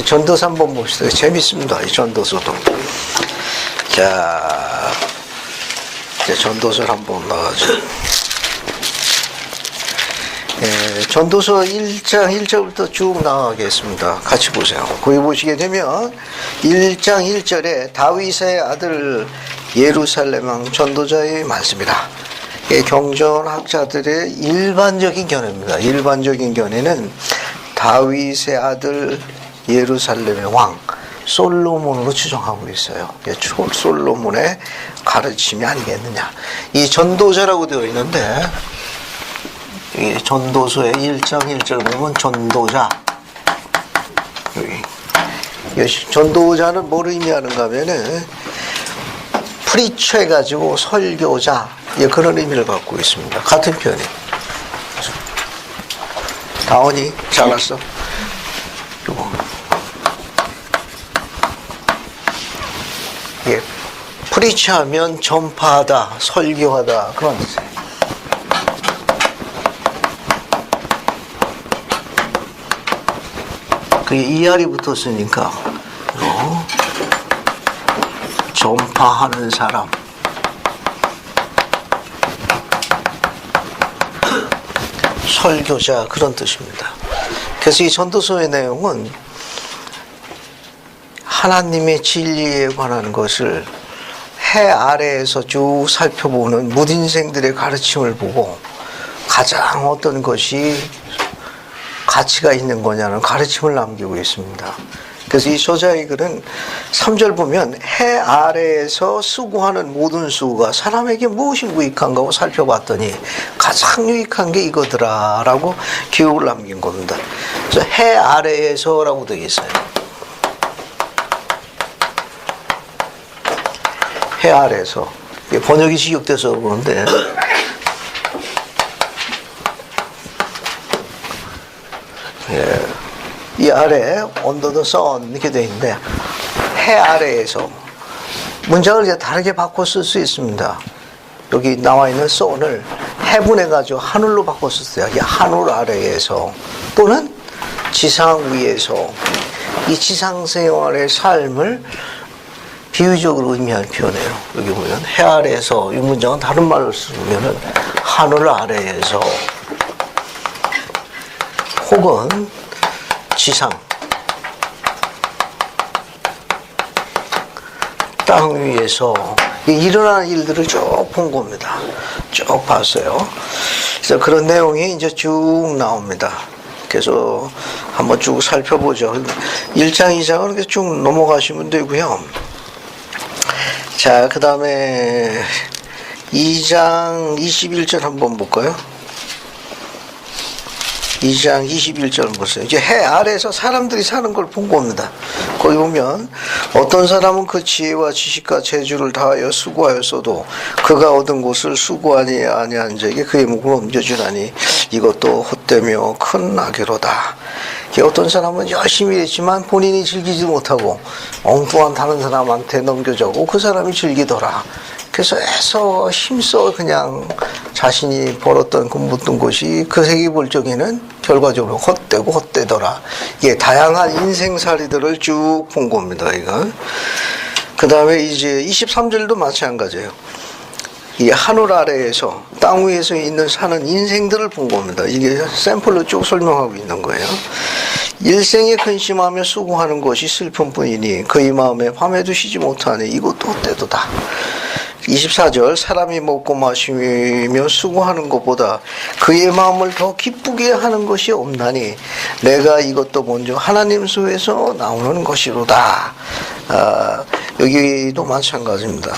전도서 한번 봅시다. 재밌습니다. 이 전도서도. 자, 이제 전도서를 한번 나가죠. 전도서 1장 1절부터 쭉 나가겠습니다. 같이 보세요. 거기 보시게 되면 1장 1절에 다윗의 아들 예루살렘 왕 전도자의 말씀이다. 경전학자들의 일반적인 견해입니다. 일반적인 견해는 다윗의 아들 예루살렘의 왕 솔로몬으로 추정하고 있어요. 솔로몬의 가르침이 아니겠느냐. 이 전도자라고 되어 있는데 이 전도서의 1장 1절 보면 전도자, 여기 전도자는 뭘 의미하는가 하면은 프리처 해가지고 설교자, 그런 의미를 갖고 있습니다. 같은 표현이. 다원이 잘랐어? 요거. 프리처 하면 전파하다, 설교하다, 그런 뜻이에요. 그게 ER이 붙었으니까 전파하는 사람, 설교자, 그런 뜻입니다. 그래서 이 전도서의 내용은 하나님의 진리에 관한 것을 해 아래에서 쭉 살펴보는 무인생들의 가르침을 보고 가장 어떤 것이 가치가 있는 거냐는 가르침을 남기고 있습니다. 그래서 이 저자의 글은 3절 보면 해 아래에서 수고하는 모든 수고가 사람에게 무엇이 유익한가 하고 살펴봤더니 가장 유익한 게 이거더라 라고 기록을 남긴 겁니다. 그래서 해 아래에서 라고 되어 있어요. 해 아래에서. 번역이 지역돼서 그런데 이 아래 under the sun 이렇게 되어 있는데 해 아래에서 문장을 이제 다르게 바꿔 쓸 수 있습니다. 여기 나와 있는 sun을 heaven 해가지고 하늘로 바꿔 썼어요. 하늘 아래에서 또는 지상 위에서 이 지상 생활의 삶을 비유적으로 의미하는 표현이에요. 여기 보면 해 아래에서 이 문장은 다른 말로 쓰면은 하늘 아래에서 혹은 지상 땅 위에서 일어나는 일들을 쭉 본 겁니다. 쭉 봤어요. 그래서 그런 내용이 이제 쭉 나옵니다. 그래서 한번 쭉 살펴보죠. 1장, 2장은 이렇게 쭉 넘어가시면 되고요. 자, 그 다음에 2장 21절 한번 볼까요? 2장 21절 보세요. 이제 해 아래에서 사람들이 사는 걸 본 겁니다. 거기 보면 어떤 사람은 그 지혜와 지식과 재주를 다하여 수고하였어도 그가 얻은 것을 수고하니 아니한 자에게 그의 목을 옮겨주나니 이것도 헛되며 큰 악의로다. 어떤 사람은 열심히 했지만 본인이 즐기지 못하고 엉뚱한 다른 사람한테 넘겨주고 그 사람이 즐기더라. 그래서 애써 힘써 그냥 자신이 벌었던 묻던 것이 그 세계 볼 적에는 결과적으로 헛되고 헛되더라. 이게 다양한 인생살이들을 쭉 본 겁니다. 이거. 그 다음에 이제 23절도 마찬가지예요. 이 하늘 아래에서 땅 위에서 있는 사는 인생들을 본 겁니다. 이게 샘플로 쭉 설명하고 있는 거예요. 일생에 근심하며 수고하는 것이 슬픔뿐이니 그의 마음에 밤에도 쉬지 못하니 이것도 헛되도다. 24절 사람이 먹고 마시며 수고하는 것보다 그의 마음을 더 기쁘게 하는 것이 없나니 내가 이것도 먼저 하나님 수에서 나오는 것이로다. 여기도 마찬가지입니다.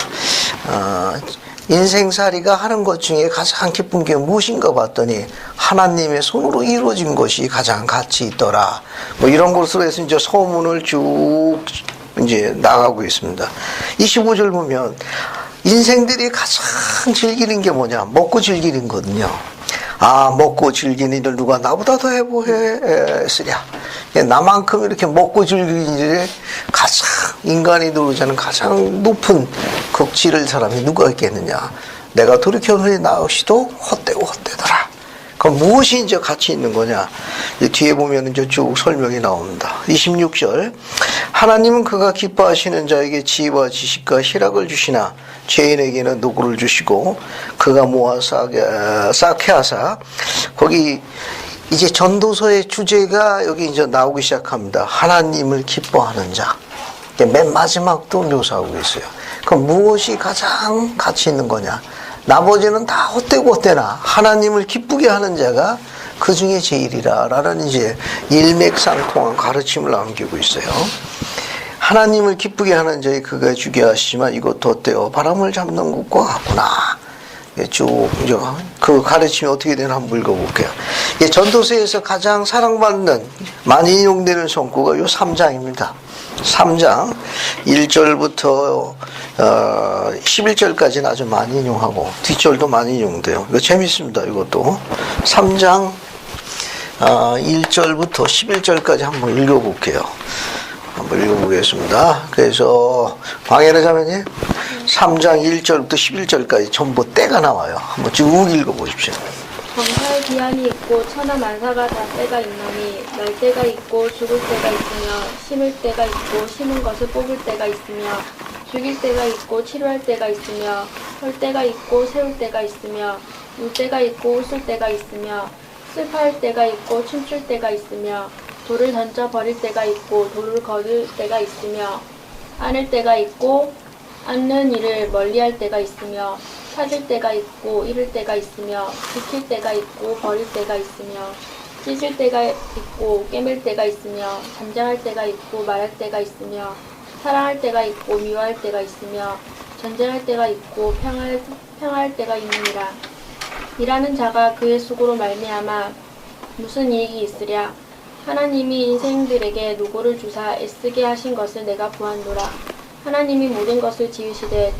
인생살이가 하는 것 중에 가장 기쁜 게 무엇인가 봤더니 하나님의 손으로 이루어진 것이 가장 가치 있더라. 뭐 이런 것으로 해서 이제 소문을 쭉 이제 나가고 있습니다. 25절 보면 인생들이 가장 즐기는 게 뭐냐? 먹고 즐기는 거거든요. 아, 먹고 즐기는 일을 누가 나보다 더 해보겠으랴. 나만큼 이렇게 먹고 즐기는 일에 가장 인간이 누리자는 가장 높은 극치를 사람이 누가 있겠느냐? 내가 돌이켜보니 나 없이도 헛되고 헛되더라. 그럼 무엇이 이제 같이 있는 거냐? 뒤에 보면 이제 쭉 설명이 나옵니다. 26절. 하나님은 그가 기뻐하시는 자에게 지혜와 지식과 희락을 주시나 죄인에게는 노고를 주시고 그가 모아 쌓게 하사. 거기 이제 전도서의 주제가 여기 이제 나오기 시작합니다. 하나님을 기뻐하는 자. 맨 마지막도 묘사하고 있어요. 그럼 무엇이 가장 가치 있는 거냐? 나머지는 다 헛되고 헛되나 하나님을 기쁘게 하는 자가 그 중에 제일이라 라는 이제 일맥상통한 가르침을 남기고 있어요. 하나님을 기쁘게 하는 자의 그가 주게 하시지만 이것도 어때요? 바람을 잡는 것과 같구나. 쭉 그 가르침이 어떻게 되나 한번 읽어볼게요. 전도서에서 가장 사랑받는 많이 인용되는 성구가 요 3장입니다. 3장 1절부터 11절까지는 아주 많이 인용하고 뒷절도 많이 인용돼요. 이거 재밌습니다. 이것도 3장 1절부터 11절까지 한번 읽어볼게요. 한번 읽어보겠습니다. 그래서 방해를 자매님 3장 1절부터 11절까지 전부 때가 나와요. 한번 쭉 읽어보십시오. 정사의 기한이 있고 천하만사가 다 때가 있나니 날 때가 있고 죽을 때가 있으며 심을 때가 있고 심은 것을 뽑을 때가 있으며 죽일 때가 있고 치료할 때가 있으며 헐 때가 있고 세울 때가 있으며 울 때가 있고 웃을 때가 있으며 슬퍼할 때가 있고 춤출 때가 있으며 돌을 던져 버릴 때가 있고 돌을 거둘 때가 있으며 안을 때가 있고 앉는 일을 멀리할 때가 있으며 찾을 때가 있고 잃을 때가 있으며 지킬 때가 있고 버릴 때가 있으며 찢을 때가 있고 깨맬 때가 있으며 잠잠할 때가 있고 말할 때가 있으며 사랑할 때가 있고 미워할 때가 있으며 전쟁할 때가 있고 평화할 때가 있느니라. 일하는 자가 그의 수고로 말미암아 무슨 이익이 있으랴. 하나님이 인생들에게 노고를 주사 애쓰게 하신 것을 내가 보았노라. 하나님이 모든 것을 지으시되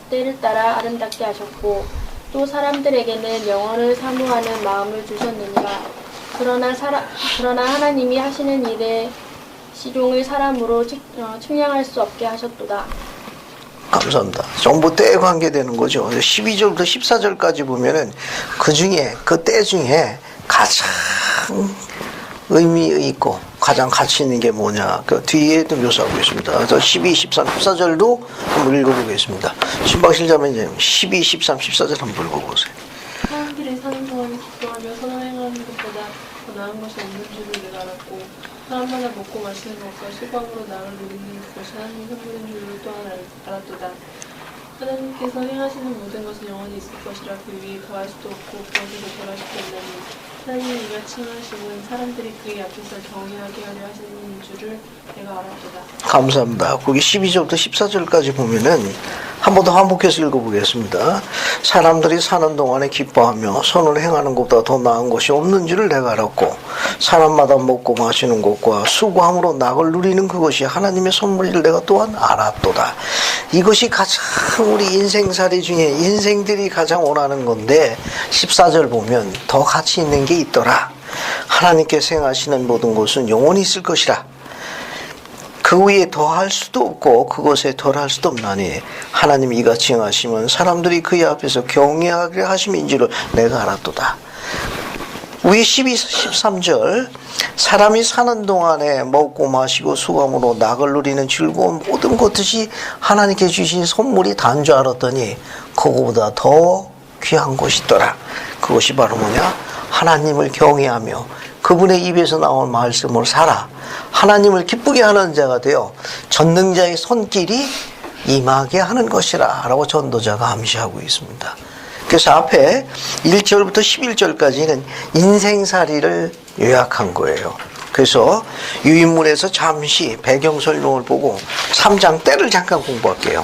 때를 따라 아름답게 하셨고 또 사람들에게는 영원을 사모하는 마음을 주셨느니라. 그러나 하나님이 하시는 일의 시종을 사람으로 측량할 수 없게 하셨도다. 감사합니다. 전부 때에 관계되는 거죠. 12절부터 14절까지 보면은 그 중에 그 때 중에 가장 의미 있고 가장 가치 있는 게 뭐냐? 그 뒤에도 묘사하고 있습니다. 그래서 12, 13, 14절도 한번 읽어보겠습니다. 신박실 자매님 12, 13, 14절 한번 읽어보세요. 사람들이 사는 동안 기뻐하며 선을 행하는 것보다 더 나은 것이 없는 줄을 내가 알았고 사람마다 먹고 마시는 것과 시방으로 나를 누리는 것이 하나님의 선물인 줄을 또한 알았도다. 하나님께서 행하시는 모든 것은 영원히 있을 것이라 그 위에 더할 수도 없고 그것에도 덜할 수도 없나니 하나님이 이같이 행하심은 사람들이 그의 앞에서 경외하게 하려 하시는 줄을 내가 알았도다. 감사합니다. 거기 12절부터 14절까지 보면은 한 번 더 반복해서 읽어보겠습니다. 사람들이 사는 동안에 기뻐하며 선을 행하는 것보다 더 나은 것이 없는 줄을 내가 알았고 사람마다 먹고 마시는 것과 수고함으로 낙을 누리는 그것이 하나님의 선물을 내가 또한 알았도다. 이것이 가장 우리 인생살이 중에 인생들이 가장 원하는 건데 14절 보면 더 가치 있는 게 있더라. 하나님께서 행하시는 모든 것은 영원히 있을 것이라. 그 위에 더할 수도 없고 그것에 덜할 수도 없나니 하나님이 이같이 행하시면 사람들이 그의 앞에서 경외하게 하심인 줄을 내가 알았도다. 위에 12, 13절 사람이 사는 동안에 먹고 마시고 수고함으로 낙을 누리는 즐거운 모든 것이 하나님께 주신 선물이 단 줄 알았더니 그거보다 더 귀한 것이 있더라. 그것이 바로 뭐냐? 하나님을 경외하며 그분의 입에서 나온 말씀을 살아 하나님을 기쁘게 하는 자가 되어 전능자의 손길이 임하게 하는 것이라 라고 전도자가 암시하고 있습니다. 그래서 앞에 1절부터 11절까지는 인생살이를 요약한 거예요. 그래서 유인물에서 잠시 배경 설명을 보고 3장 때를 잠깐 공부할게요.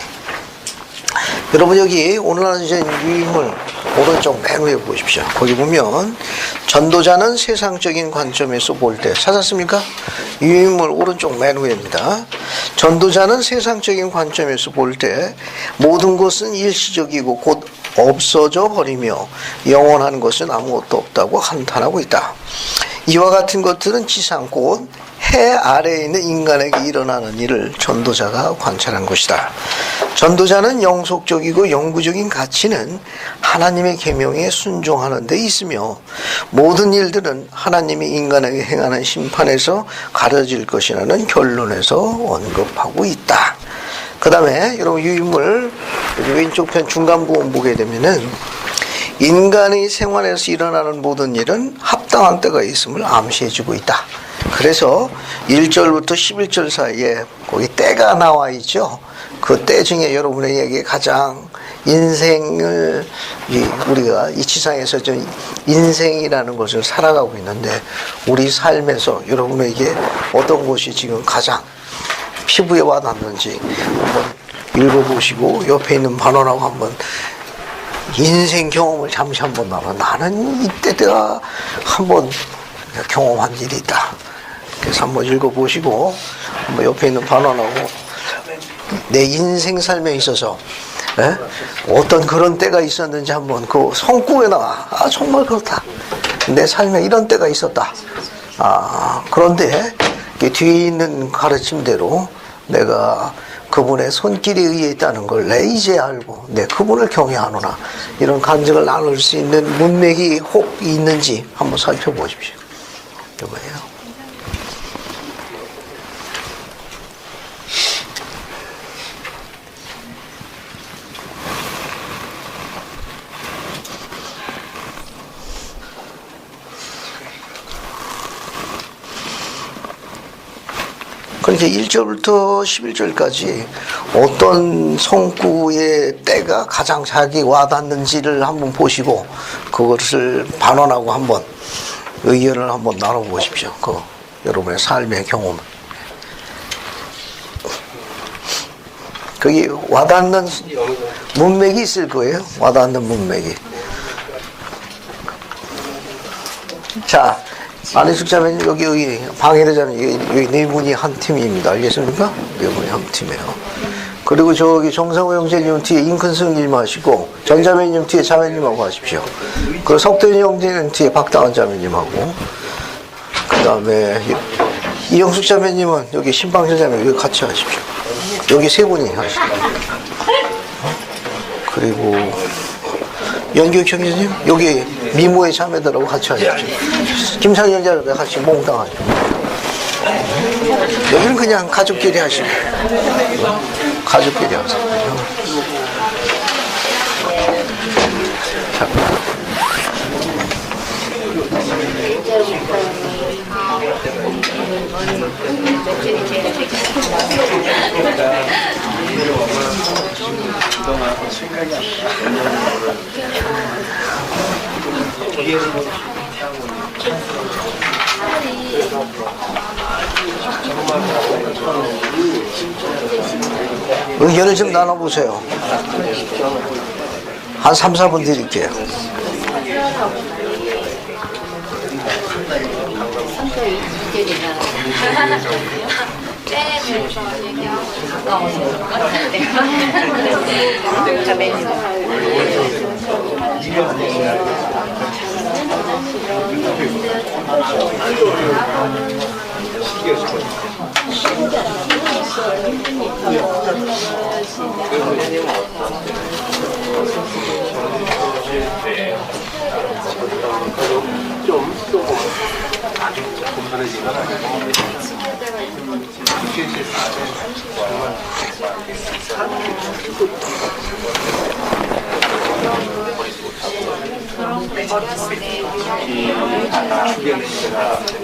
여러분 여기 오늘 하는 유인물 오른쪽 맨 위에 보십시오. 거기 보면 전도자는 세상적인 관점에서 볼 때 찾았습니까? 유인물 오른쪽 맨 위입니다. 전도자는 세상적인 관점에서 볼 때 모든 것은 일시적이고 곧 없어져 버리며 영원한 것은 아무것도 없다고 한탄하고 있다. 이와 같은 것들은 지상 곧 해 아래에 있는 인간에게 일어나는 일을 전도자가 관찰한 것이다. 전도자는 영속적이고 영구적인 가치는 하나님의 계명에 순종하는 데 있으며 모든 일들은 하나님이 인간에게 행하는 심판에서 가려질 것이라는 결론에서 언급하고 있다. 그 다음에 여러분 유인물 왼쪽 편 중간 부분 보게 되면은 인간의 생활에서 일어나는 모든 일은 합당한 때가 있음을 암시해주고 있다. 그래서 1절부터 11절 사이에 거기 때가 나와 있죠. 그 때 중에 여러분에게 가장 인생을 우리가 이 지상에서 좀 인생이라는 것을 살아가고 있는데 우리 삶에서 여러분에게 어떤 것이 지금 가장 피부에 와닿는지 한번 읽어보시고 옆에 있는 반원하고 한번 인생 경험을 잠시 한번 나눠. 나는 이때 내가 한번 경험한 일이 있다. 그래서 한번 읽어보시고 한번 옆에 있는 반원하고 내 인생 삶에 있어서 어떤 그런 때가 있었는지 한번 그 손구에다가 정말 그렇다. 내 삶에 이런 때가 있었다. 그런데 뒤에 있는 가르침대로 내가 그분의 손길에 의해 있다는 걸 내 이제 알고 내 그분을 경외하노라. 이런 간증을 나눌 수 있는 문맥이 혹 있는지 한번 살펴보십시오. 이거예요. 그러니까 1절부터 11절까지 어떤 성구의 때가 가장 자기 와닿는지를 한번 보시고 그것을 반원하고 한번 의견을 한번 나눠보십시오. 그 여러분의 삶의 경험. 거기 와닿는 문맥이 있을 거예요. 와닿는 문맥이. 자, 안희숙 자매님 여기 방해대 자매님 여기 네 분이 한 팀입니다. 알겠습니까? 네 분이 한 팀이에요. 그리고 저기 정상호 형제님 뒤에 인큰승 님 하시고 전 자매님 뒤에 자매님하고 하십시오. 그리고 석대인 형제님 뒤에 박다은 자매님하고 그 다음에 이영숙 자매님은 여기 신방실 자매님 여기 같이 하십시오. 여기 세 분이 하시고 그리고 연교육 형제님 여기 미모의 자매들하고 같이 하십시오. 김상현 자매들 같이 몽땅 하십시오. 여기는 그냥 가족끼리 하시고 가족끼리 하세요. 의견을 좀 나눠보세요. 한 3, 4분 드릴게요.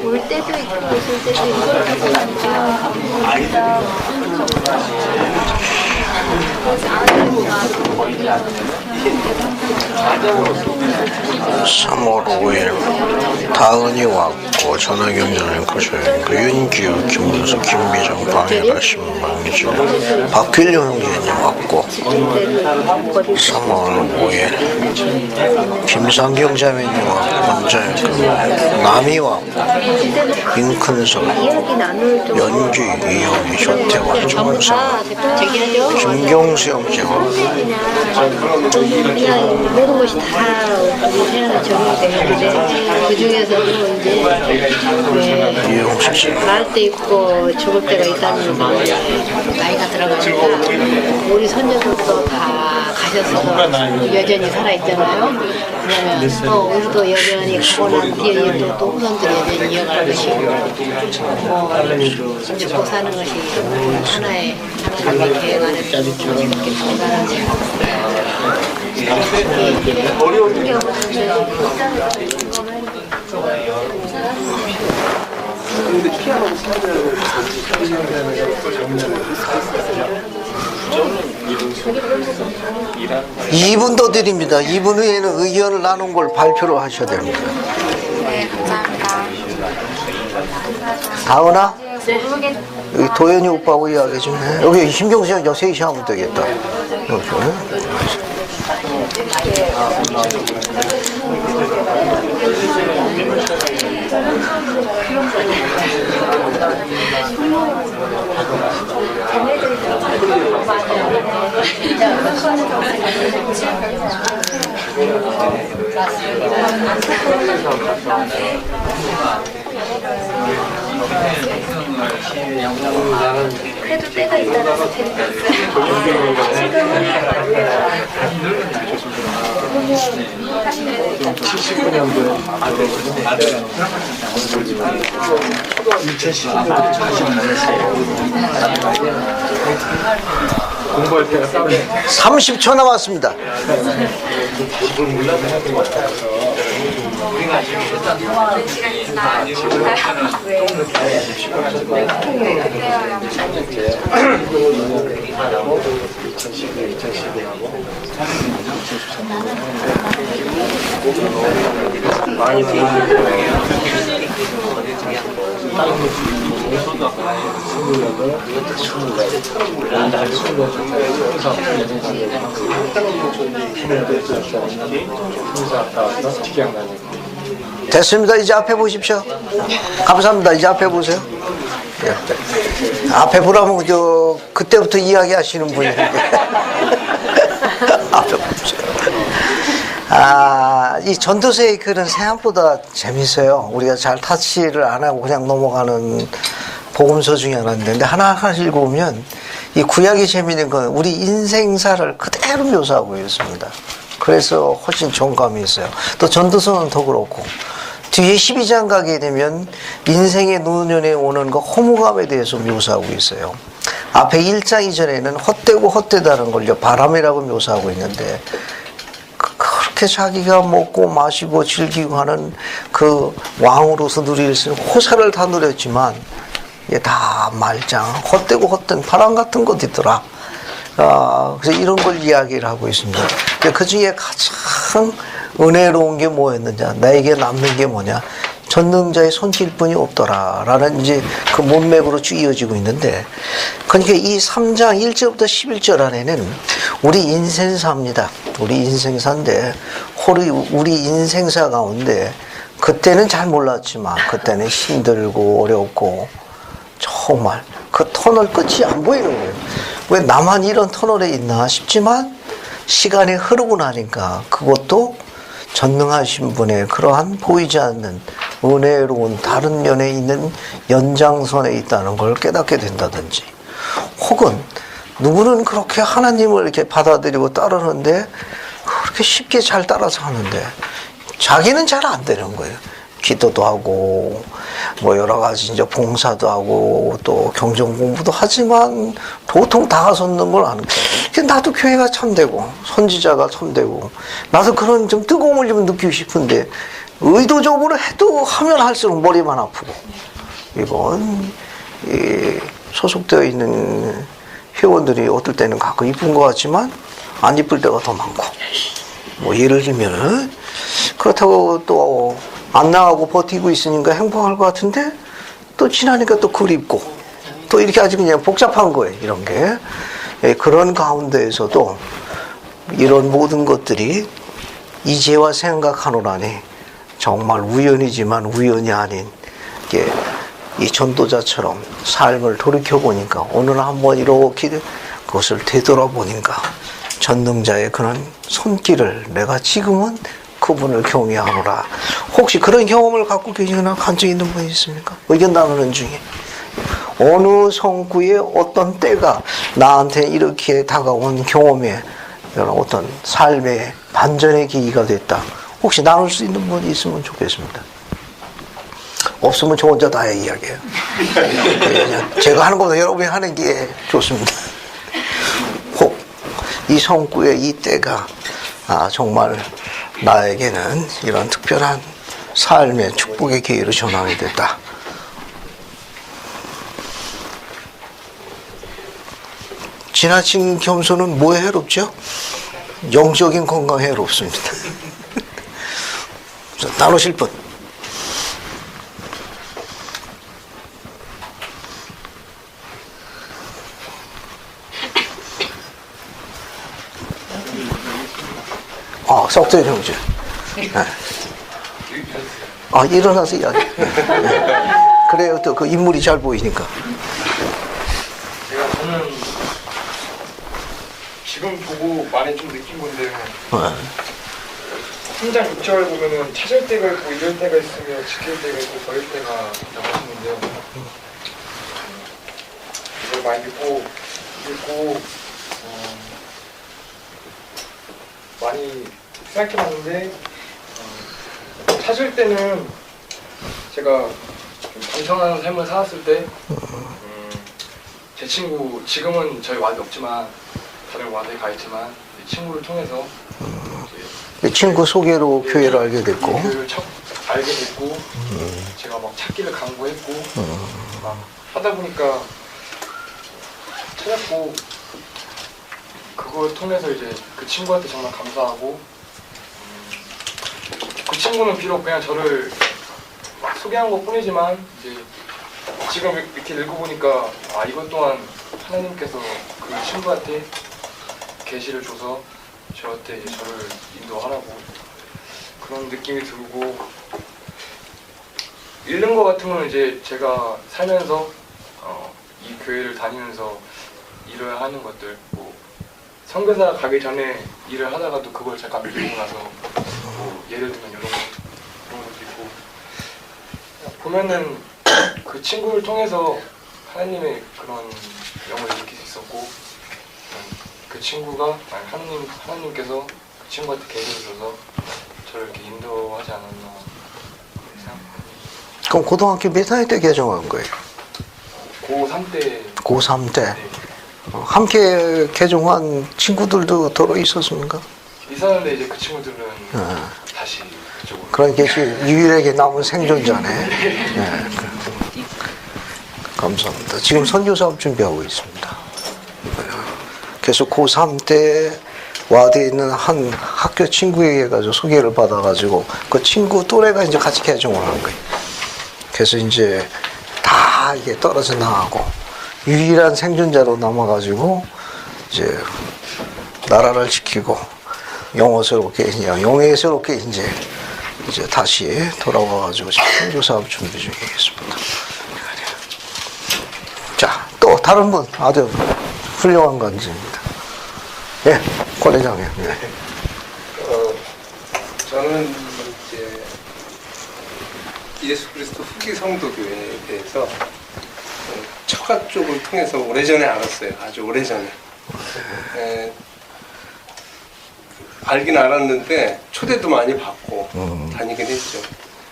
올 때도 있고 오실 때도 있고 3월 5일 다은이 왔고 전화경제는 거셔있고 윤기우, 김문수, 김미정, 방해가 신방지 박균룡 형제님 왔고 3월 5일 김상경 자매님 왔고 남이 왔고 인큰석 연기, 이현이, 조태원, 정상 김경수 형제 왔고 그냥 모든 것이 다 우리 생활에 적용이 되는데 그 중에서도 이제 날 때 있고 죽을 때가 있다는 거 나이가 들어가니까 우리 손녀들도 다 가셨어도 여전히 살아있잖아요. 그러면 또 우리도 여전히 가고 난 뒤에 또 후손들이 여전히 이어갈 것이고 먹고 사는 것이 하나의 하나님의 계획 안에 이렇게 전달하는 (2분) 더 드립니다. 2분 후에는 의견을 나눈 걸 발표를 하셔야 됩니다. 네, 감사합니다. 다은아? 여기 도현이 오빠하고 이야기 좀 해. 여기 신경수 형 셋이 하면 되겠다. 이렇게. 그래도 때가 있다라서 재밌었어요. 공부할 때가 따로 30초 남았습니다. 됐습니다. 이제 앞에 보십시오. 감사합니다. 이제 앞에 보세요. 예. 앞에 보라면 그때부터 이야기하시는 분인데 앞에 보세요. 이 전도서의 글은 생각보다 재밌어요. 우리가 잘 타치를 안 하고 그냥 넘어가는 복음서 중에 하나인데, 근데 하나하나 읽어보면 이 구약이 재미있는 건 우리 인생사를 그대로 묘사하고 있습니다. 그래서 훨씬 정감이 있어요. 또 전도서는 더 그렇고, 뒤에 12장 가게 되면 인생의 노년에 오는 그 허무감에 대해서 묘사하고 있어요. 앞에 1장 이전에는 헛되고 헛되다는 걸 바람이라고 묘사하고 있는데, 그렇게 자기가 먹고 마시고 즐기고 하는 그 왕으로서 누릴 수 있는 호사를 다 누렸지만, 이게 다 말짱, 헛되고 헛된 바람 같은 것이더라. 그래서 이런 걸 이야기를 하고 있습니다. 그 중에 가장 은혜로운 게 뭐였느냐, 나에게 남는 게 뭐냐, 전능자의 손길뿐이 없더라 라는 이제 그 문맥으로 쭉 이어지고 있는데, 그러니까 이 3장 1절부터 11절 안에는 우리 인생사입니다. 우리 인생사인데, 우리 인생사 가운데 그때는 잘 몰랐지만 그때는 힘들고 어렵고 정말 그 터널 끝이 안 보이는 거예요. 왜 나만 이런 터널에 있나 싶지만 시간이 흐르고 나니까 그것도 전능하신 분의 그러한 보이지 않는 은혜로운 다른 면에 있는 연장선에 있다는 걸 깨닫게 된다든지, 혹은 누구는 그렇게 하나님을 이렇게 받아들이고 따르는데 그렇게 쉽게 잘 따라서 하는데 자기는 잘 안 되는 거예요. 기도도 하고 뭐 여러 가지 이제 봉사도 하고 또 경전 공부도 하지만 보통 다가서는 걸 안. 나도 교회가 참되고 선지자가 참되고 나도 그런 좀 뜨거움을 좀 느끼고 싶은데 의도적으로 해도 하면 할수록 머리만 아프고, 이건 소속되어 있는 회원들이 어떨 때는 가끔 이쁜 것 같지만 안 이쁠 때가 더 많고, 뭐 예를 들면은 그렇다고 또 안 나가고 버티고 있으니까 행복할 것 같은데 또 지나니까 또 그립고 또 이렇게 아주 그냥 복잡한 거예요. 이런 게. 그런 가운데에서도 이런 모든 것들이 이제와 생각하노라니 정말 우연이지만 우연이 아닌 이 전도자처럼 삶을 돌이켜보니까 오늘 한번 이렇게 그것을 되돌아보니까 전능자의 그런 손길을 내가 지금은 그분을 경외하노라. 혹시 그런 경험을 갖고 계시거나 간증 있는 분이 있습니까? 의견 나누는 중에 어느 성구의 어떤 때가 나한테 이렇게 다가온 경험에 어떤 삶의 반전의 계기가 됐다. 혹시 나눌 수 있는 분이 있으면 좋겠습니다. 없으면 저 혼자 다 이야기해요. 제가 하는 것보다 여러분이 하는 게 좋습니다. 혹 이 성구의 이 때가 정말 나에게는 이런 특별한 삶의 축복의 기회로 전환이 됐다. 지나친 겸손은 뭐에 해롭죠? 영적인 건강에 해롭습니다. 나누실 분. 석재 형제. 네. 일어나서 이야기. 네. 그래요. 또 그 인물이 잘 보이니까. 저는 지금 보고 많이 좀 느낀 건데요. 3장 6절 보면은 찾을 때가 있고 잃을 때가 있으며 지킬 때가 있고 버릴 때가 있다고 하시는데요. 이걸 많이 읽고 많이 생각해봤는데 찾을 때는 제가 좀 공평한 삶을 살았을 때 제 친구, 지금은 저희 와드 없지만 다른 와드에 가 있지만 친구를 통해서 친구 소개로 교회를 알게 됐고, 교회를 알게 됐고, 제가 막 찾기를 강구했고, 막 하다 보니까 찾았고, 그걸 통해서 이제 그 친구한테 정말 감사하고, 그 친구는 비록 그냥 저를 막 소개한 것 뿐이지만 이제 지금 이렇게 읽어보니까 이것 또한 하나님께서 그 친구한테 계시를 줘서 저한테 이제 저를 인도하라고 그런 느낌이 들고, 잃는 것 같으면 이제 제가 살면서 이 교회를 다니면서 일을 하는 것들, 뭐 선교사 가기 전에 일을 하다가도 그걸 잠깐 밀고 나서 뭐 예를 들면 이런 것도 있고, 보면은 그 친구를 통해서 하나님의 그런 영을 느낄 수 있었고, 그 친구가 하나님께서 그 친구한테 계시를 줘서 저를 이렇게 인도하지 않았나 생각합니다. 그럼 고등학교 몇 학년 때 개종한 거예요? 고3 때. 고3 때. 네. 함께 개종한 친구들도 더러 있었습니까? 있었는데 이제 그 친구들은 다시 그쪽으로. 그러니까 유일하게 남은 생존자네. 네. 감사합니다. 지금 선교사업 준비하고 있습니다. 그래서 고3 때 와드에 있는 한 학교 친구에게 가지고 소개를 받아가지고 그 친구 또래가 이제 같이 개종을 한 거예요. 그래서 이제 다 이게 떨어져 나가고 유일한 생존자로 남아가지고 이제 나라를 지키고 영예스럽게 이제 다시 돌아와가지고 지금 선교사업 준비 중에 있습니다. 자, 또 다른 분 아주 훌륭한 간증입니다. 예, 권 회장님. 네. 저는 이제 예수 그리스도 후기 성도교회에 대해서 처가 쪽을 통해서 오래전에 알았어요. 아주 오래전에. 알긴 알았는데 초대도 많이 받고 다니긴 했죠.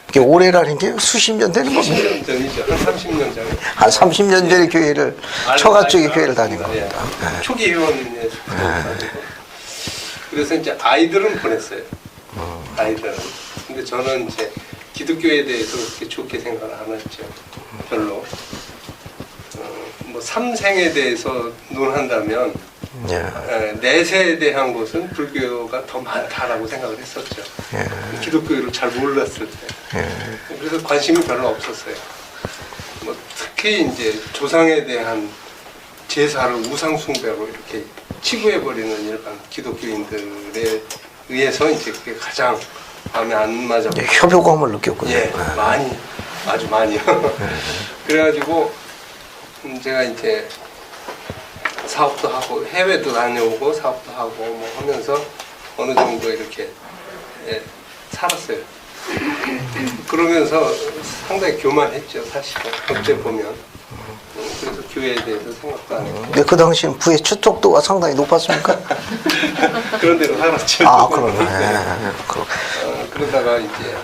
이게 올해라는 게 수십 년 되는 겁니다. 30년 전이죠. 한 30년 전에. 한 30년 전에 교회를, 처가 쪽의 교회를 다닌 겁니다. 네. 초기 회원이네. 그래서 이제 아이들은 보냈어요. 아이들은. 근데 저는 이제 기독교에 대해서 그렇게 좋게 생각을 안 했죠. 별로. 뭐 삼생에 대해서 논한다면 내세에 대한 것은 불교가 더 많다라고 생각을 했었죠. 기독교를 잘 몰랐을 때. 그래서 관심이 별로 없었어요. 뭐 특히 이제 조상에 대한 제사를 우상 숭배로 이렇게 치부해버리는 일반 기독교인들에 의해서 이제 그게 가장 마음에 안 맞았고. 협요감을 느꼈군요. 예, 많이, 아주 많이요. 그래가지고 제가 이제 사업도 하고 해외도 다녀오고 사업도 하고 뭐 하면서 어느 정도 이렇게 살았어요. 그러면서 상당히 교만했죠, 사실은. 어째 보면. 그래서 교회에 대해서 생각도 안 했고. 근데 그 당시엔 부의 추적도가 상당히 높았습니까? 그런 대로 살았죠. 아, 그러네. 그러다가 이제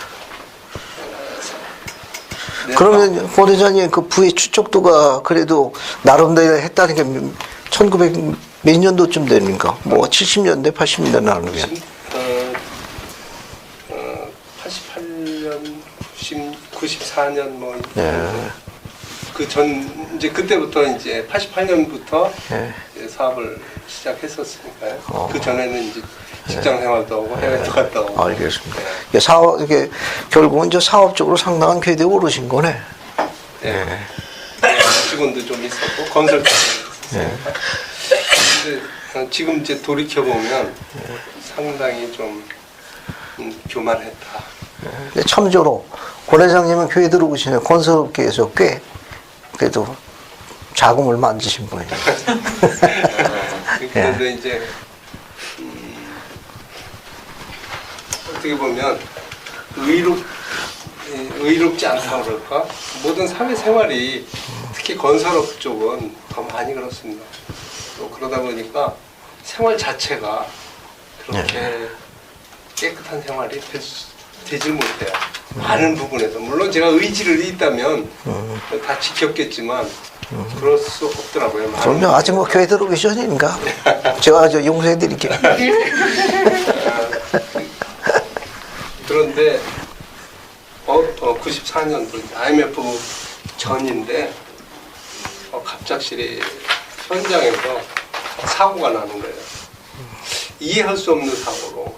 그러면 고 대장님 그 부의 추적도가 그래도 나름대로 했다는 게 1900 몇 년도쯤 됩니까? 뭐 70년대, 80년대 나누면. 88년, 94년 뭐. 네. 이제 그때부터 이제 88년부터 네. 사업을 시작했었으니까요. 그 전에는 이제 직장 생활도 하고 해외도 갔다 오고. 알겠습니다. 이게 사업, 이게 결국은 이제 사업적으로 상당한 궤도에 오르신 거네. 네. 직원도 좀 있었고 건설도 있었으니까. 근데 지금 이제 돌이켜 보면 상당히 좀 교만했다. 근데 참조로 고 대장님은 교회 들어오시네 건설업계에서 꽤 그래도 자금을 만드신 분이에요. 그런데 이제 어떻게 보면 의롭지 않다고 그럴까? 모든 사회생활이 특히 건설업 쪽은 더 많이 그렇습니다. 또 그러다 보니까 생활 자체가 그렇게 깨끗한 생활이 되질 못해요. 많은 부분에서. 물론 제가 의지를 있다면 다 지켰겠지만 그럴 수 없더라고요. 그럼요. 아직 뭐 교회 들어오기 전이니까 제가 용서해 드릴게요. 그런데 94년도 IMF 전인데 갑작스레 현장에서 사고가 나는 거예요. 이해할 수 없는 사고로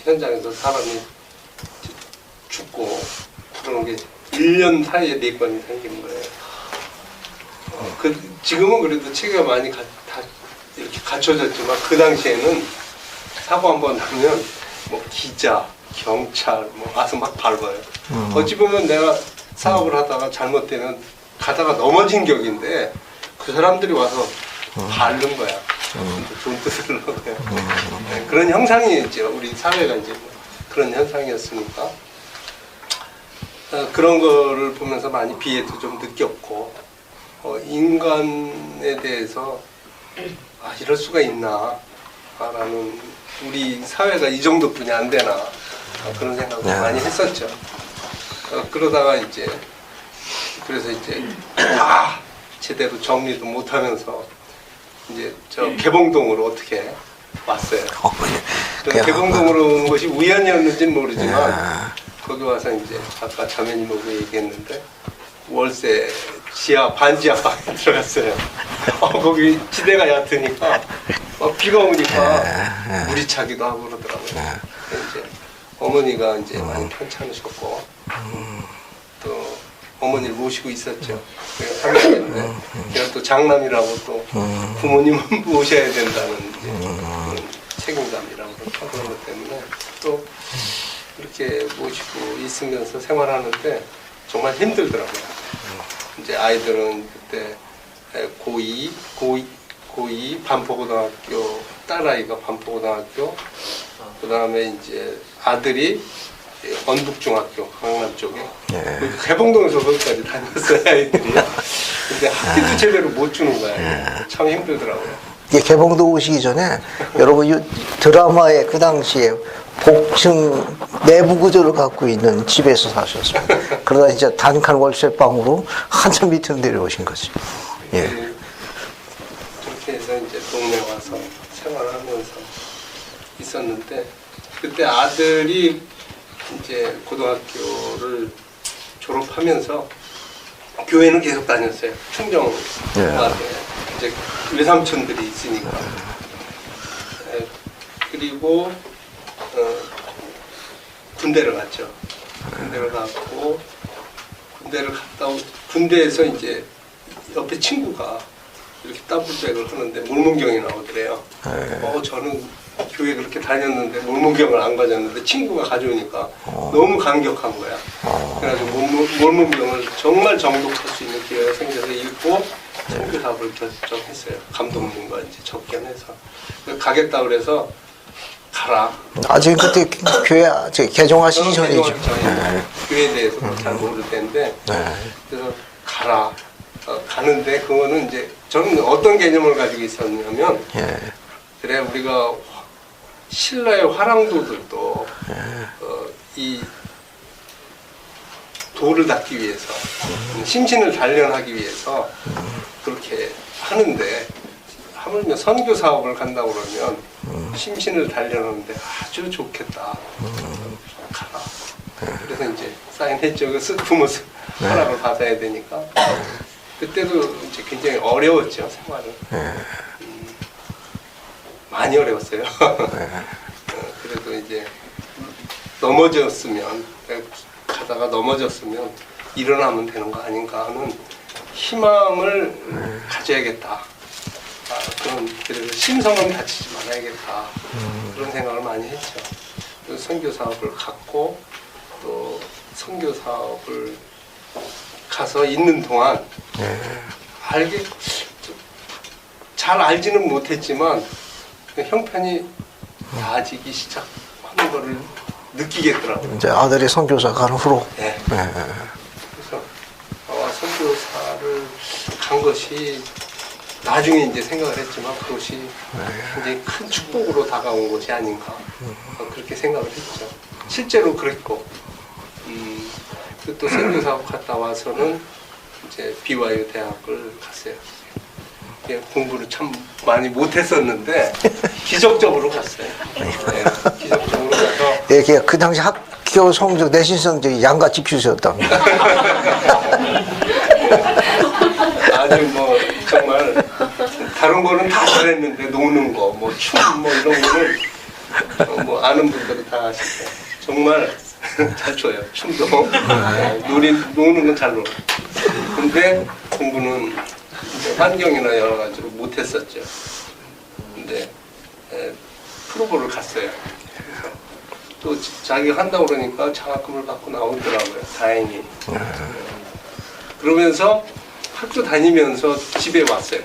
현장에서 사람이 죽고 그런 게 1년 사이에 4건이 생기는 거예요. 지금은 그래도 체계가 많이 다 이렇게 갖춰졌지만 그 당시에는 사고 한 번 나면 뭐 기자, 경찰 뭐 와서 막 밟아요. 어찌 보면 내가 사업을 하다가 잘못되면 가다가 넘어진 격인데 그 사람들이 와서 밟는 거야. 돈 뜯으려고요. 네, 그런 형상이 있죠. 우리 사회가 이제 그런 현상이었으니까 그런 거를 보면서 많이 비애도 좀 느꼈고 인간에 대해서 이럴 수가 있나 라는 우리 사회가 이 정도뿐이 안 되나 그런 생각을 많이 했었죠. 그러다가 이제 그래서 이제 다 제대로 정리도 못하면서 이제 저 개봉동으로 어떻게 왔어요. 그 개봉동으로 온 것이 우연이었는지는 모르지만 거기 와서 이제 아까 자매님하고 얘기했는데 월세 지하 반지하 방에 들어갔어요. 거기 지대가 얕으니까 비가 오니까 물이 차기도 하고 그러더라고요. 이제 어머니가 이제 많이 편찮으셨고 또 어머니를 모시고 있었죠. 그래서 제가 또 장남이라고 또 부모님은 모셔야 된다는 이제 그런 책임감이라고 그런 것 때문에 또 이렇게 모시고 있으면서 생활하는데 정말 힘들더라고요. 이제 아이들은 그때 고2 반포고등학교, 딸아이가 반포고등학교, 그 다음에 이제 아들이 언북중학교 강남 쪽에 개봉동에서 거기까지 다녔어요 아이들이. 근데 학기도 제대로 못 주는 거야. 참 힘들더라고요. 이게 개봉도 오시기 전에 여러분 이 드라마의 그 당시에 복층 내부 구조를 갖고 있는 집에서 사셨습니다. 그러다 이제 단칸 월세방으로 한참 밑으로 내려오신 거지. 예. 그렇게 해서 이제 동네 와서 생활하면서 있었는데 그때 아들이 이제 고등학교를 졸업하면서 교회는 계속 다녔어요. 충정마을에 이제 외삼촌들이 있으니까. 그리고 군대를 갔죠. 군대를 갔고 군대에서 이제 옆에 친구가 이렇게 더블백을 하는데 몰문경이 나오더래요. 저는 교회 그렇게 다녔는데 몰문경을 안 가졌는데 친구가 가져오니까 너무 감격한 거야. 그래가지고 몰문경을 정말 정독할 수 있는 기회가 생겨서 읽고 선교 사업을 결정했어요. 감독님과 이제 접견해서 가겠다 그래서 가라. 아직 그때 교회 개종하시기 전이죠. 교회에 대해서 잘 모를 때인데 네. 그래서 가라. 가는데 그거는 이제 저는 어떤 개념을 가지고 있었냐면 예. 그래 우리가 신라의 화랑도들도 이 도를 닦기 위해서 심신을 단련하기 위해서 그렇게 하는데 하물며 선교 사업을 간다고 그러면 심신을 단련하는데 아주 좋겠다. 가라. 그래서 이제 사인했죠. 그 부모스 허락을 받아야 되니까. 그때도 이제 굉장히 어려웠죠, 생활은. 많이 어려웠어요. 그래도 이제 넘어졌으면, 가다가 넘어졌으면 일어나면 되는 거 아닌가 하는 희망을 가져야겠다. 그래서 심성은 다치지 말아야겠다. 그런 생각을 많이 했죠. 선교 사업을 갖고 또 선교 사업을 가서 있는 동안 잘 알지는 못했지만 형편이 나아지기 시작하는 거를 느끼겠더라고요. 이제 아들이 선교사 간 후로. 네. 그래서 선교사를 간 것이 나중에 이제 생각을 했지만 그것이 굉장히 큰 축복으로 다가온 것이 아닌가 그렇게 생각을 했죠. 실제로 그랬고 또 선교 사업 갔다 와서는 이제 BYU 대학을 갔어요. 공부를 참 많이 못했었는데 기적적으로 갔어요. 네, 기적적으로 가서 예, 그 당시 학교 성적 내신 성적이 양같이 비슷했답니다. 아주 뭐 정말 다른 거는 다 잘했는데 노는 거, 뭐 춤 뭐 이런 거는 뭐 아는 분들은 다 아시죠. 정말 잘 춰요. 춤도 노는 건 잘 놀아. 근데 공부는 환경이나 여러 가지로 못했었죠. 근데 프로보를 갔어요. 또 자기가 한다고 그러니까 장학금을 받고 나오더라고요. 다행히. 그러면서 학교 다니면서 집에 왔어요.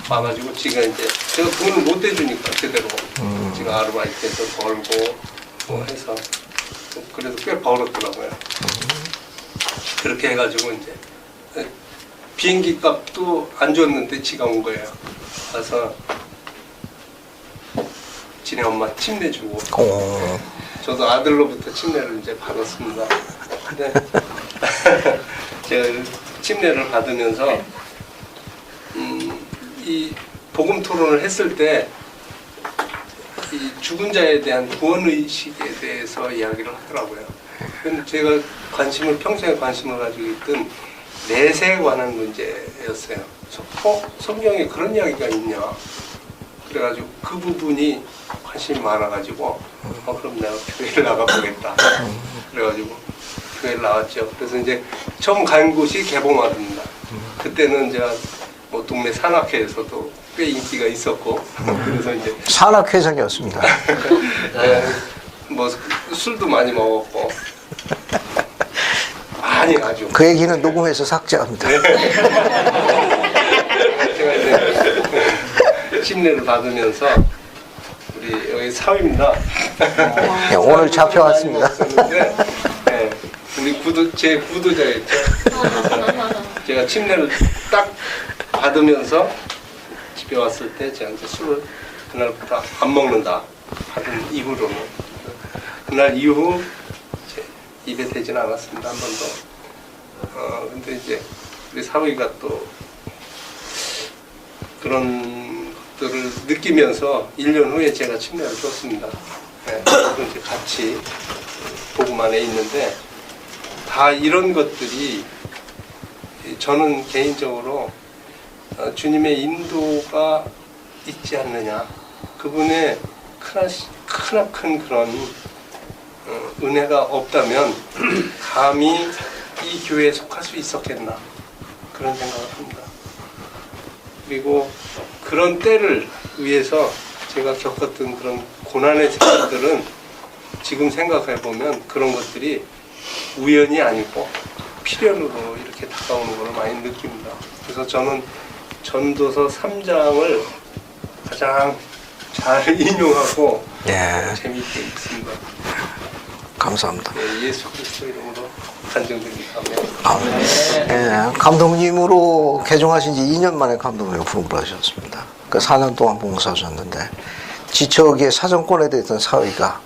와가지고 지가 이제 제가 돈을 못 대주니까 제대로 지가 아르바이트해서 벌고 뭐 해서 그래도 꽤 벌었더라고요. 그렇게 해가지고 이제 비행기 값도 안 줬는데 지가 온 거예요. 가서 지네 엄마 침내 주고 저도 아들로부터 침내를 이제 받았습니다. 근데 제가 침례를 받으면서 이 복음 토론을 했을 때 이 죽은 자에 대한 구원 의식에 대해서 이야기를 하더라고요. 근데 제가 평소에 관심을 가지고 있던 내세에 관한 문제였어요. 성경에 그런 이야기가 있냐? 그래가지고 그 부분이 관심이 많아가지고 그럼 내가 교회를 나가보겠다. 그래가지고 교회를 나왔죠. 그래서 이제 처음 간 곳이 개봉화입니다. 그때는 제가 뭐 동네 산악회에서도 꽤 인기가 있었고 그래서 이제 산악회장이었습니다. 뭐 술도 많이 먹었고 많이 아주 그 얘기는 녹음해서 삭제합니다. 제가 이제 침례를 받으면서 우리 여기 사위입니다. 네, 오늘 잡혀왔습니다. 네, 우리 제 구도자였죠. 제가 침례를 딱 받으면서 집에 왔을 때 제가 이제 술을 그날부터 안 먹는다 하던 이후로는 그날 이후 입에 대지는 않았습니다. 한 번도. 근데 이제 우리 사위가 또 그런 것들을 느끼면서 1년 후에 제가 침례를 줬습니다. 네, 이제 같이 복음 안에 있는데 다 이런 것들이 저는 개인적으로 주님의 인도가 있지 않느냐, 그분의 크나큰 그런 은혜가 없다면 감히 이 교회에 속할 수 있었겠나 그런 생각을 합니다. 그리고 그런 때를 위해서 제가 겪었던 그런 고난의 생각들은 지금 생각해 보면 그런 것들이 우연이 아니고 필연으로 이렇게 다가오는 걸 많이 느낍니다. 그래서 저는 전도서 3장을 가장 잘 인용하고 예, 재미있게 읽습니다. 감사합니다. 네, 예수 그리스도 이름으로 간증드립니다. 예, 감독님으로 개종하신 지 2년 만에 감독님으로 부름을 하셨습니다. 그 4년 동안 봉사하셨는데 지척의 사정권에 대했던 사위가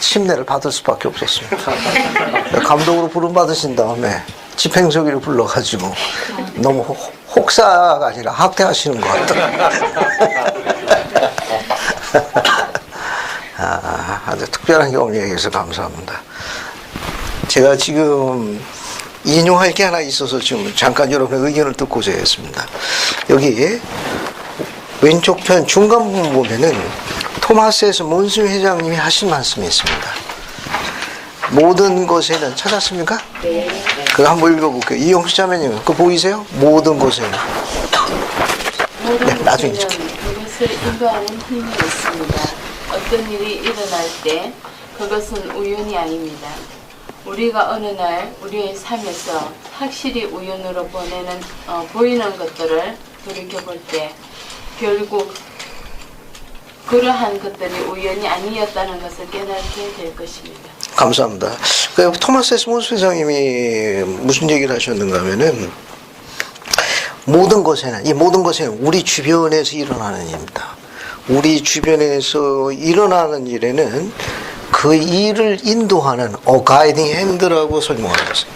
침례를 받을 수밖에 없었습니다. 감독으로 부름 받으신 다음에 집행서기를 불러가지고 너무 혹사가 아니라 학대하시는 것 같더라고요. 아주 특별한 경험을 얘기해서 감사합니다. 제가 지금 인용할 게 하나 있어서 지금 잠깐 여러분의 의견을 듣고자 했습니다. 여기 왼쪽 편 중간 부분 보면은 토마스에서 몬슨 회장님이 하신 말씀이 있습니다. 모든 것에는 찾았습니까? 네. 그거 한번 읽어볼게요. 이용수 자매님, 그거 보이세요? 모든 것에는. 네, 나중에 읽을게요. 그것을 인도하는 힘이 있습니다. 어떤 일이 일어날 때 그것은 우연이 아닙니다. 우리가 어느 날 우리의 삶에서 확실히 우연으로 보이는 것들을 돌이켜볼 때 결국 그러한 것들이 우연이 아니었다는 것을 깨닫게 될 것입니다. 감사합니다. 그 토마스 S. 몬스 회장님이 무슨 얘기를 하셨는가 하면은 모든 것에는, 이 모든 것에는 우리 주변에서 일어나는 일입니다. 우리 주변에서 일어나는 일에는 그 일을 인도하는 가이딩 핸드라고 설명하셨어요.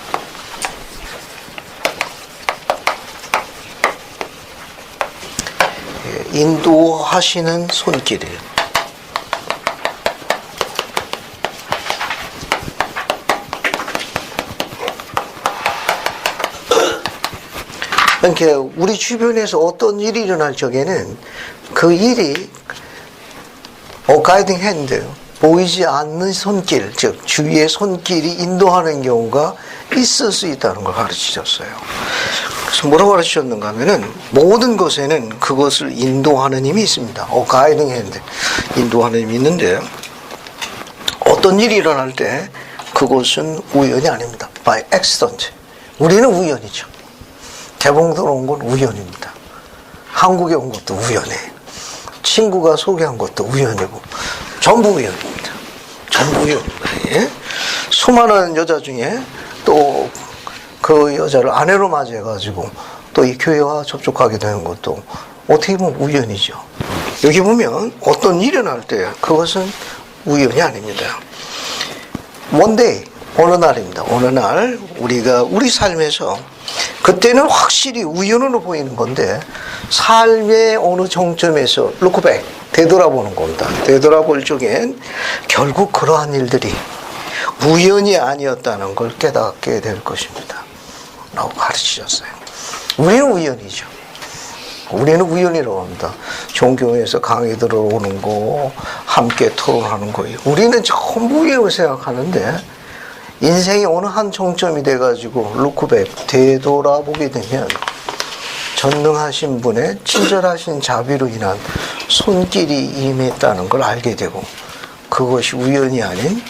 인도하시는 손길이에요. 그러니까 우리 주변에서 어떤 일이 일어날 적에는 그 일이 가이딩 핸드, 보이지 않는 손길, 즉 주위의 손길이 인도하는 경우가 있을 수 있다는 걸 가르치셨어요. 그래서 뭐라고 가르치셨는가 하면은 모든 것에는 그것을 인도하는 힘이 있습니다. 가이딩 핸드, 인도하는 힘이 있는데 어떤 일이 일어날 때 그것은 우연이 아닙니다. By accident. 우리는 우연이죠. 개봉도로 온 건 우연입니다. 한국에 온 것도 우연해요. 친구가 소개한 것도 우연이고 전부 우연입니다. 전부 우연입니다. 예? 수많은 여자 중에 또 그 여자를 아내로 맞이해가지고 또 이 교회와 접촉하게 되는 것도 어떻게 보면 우연이죠. 여기 보면 어떤 일이 날 때 그것은 우연이 아닙니다. One day, 어느 날입니다. 어느 날 우리가 우리 삶에서 그때는 확실히 우연으로 보이는 건데 삶의 어느 정점에서 look back, 되돌아보는 겁니다. 되돌아볼 적엔 결국 그러한 일들이 우연이 아니었다는 걸 깨닫게 될 것입니다. 라고 가르치셨어요. 우리는 우연이죠. 우리는 우연이라고 합니다. 종교에서 강의 들어오는 거, 함께 토론하는 거예요. 우리는 전부 우연을 생각하는데 인생이 어느 한 정점이 돼가지고 루크백 되돌아보게 되면 전능하신 분의 친절하신 자비로 인한 손길이 임했다는 걸 알게 되고 그것이 우연이 아닌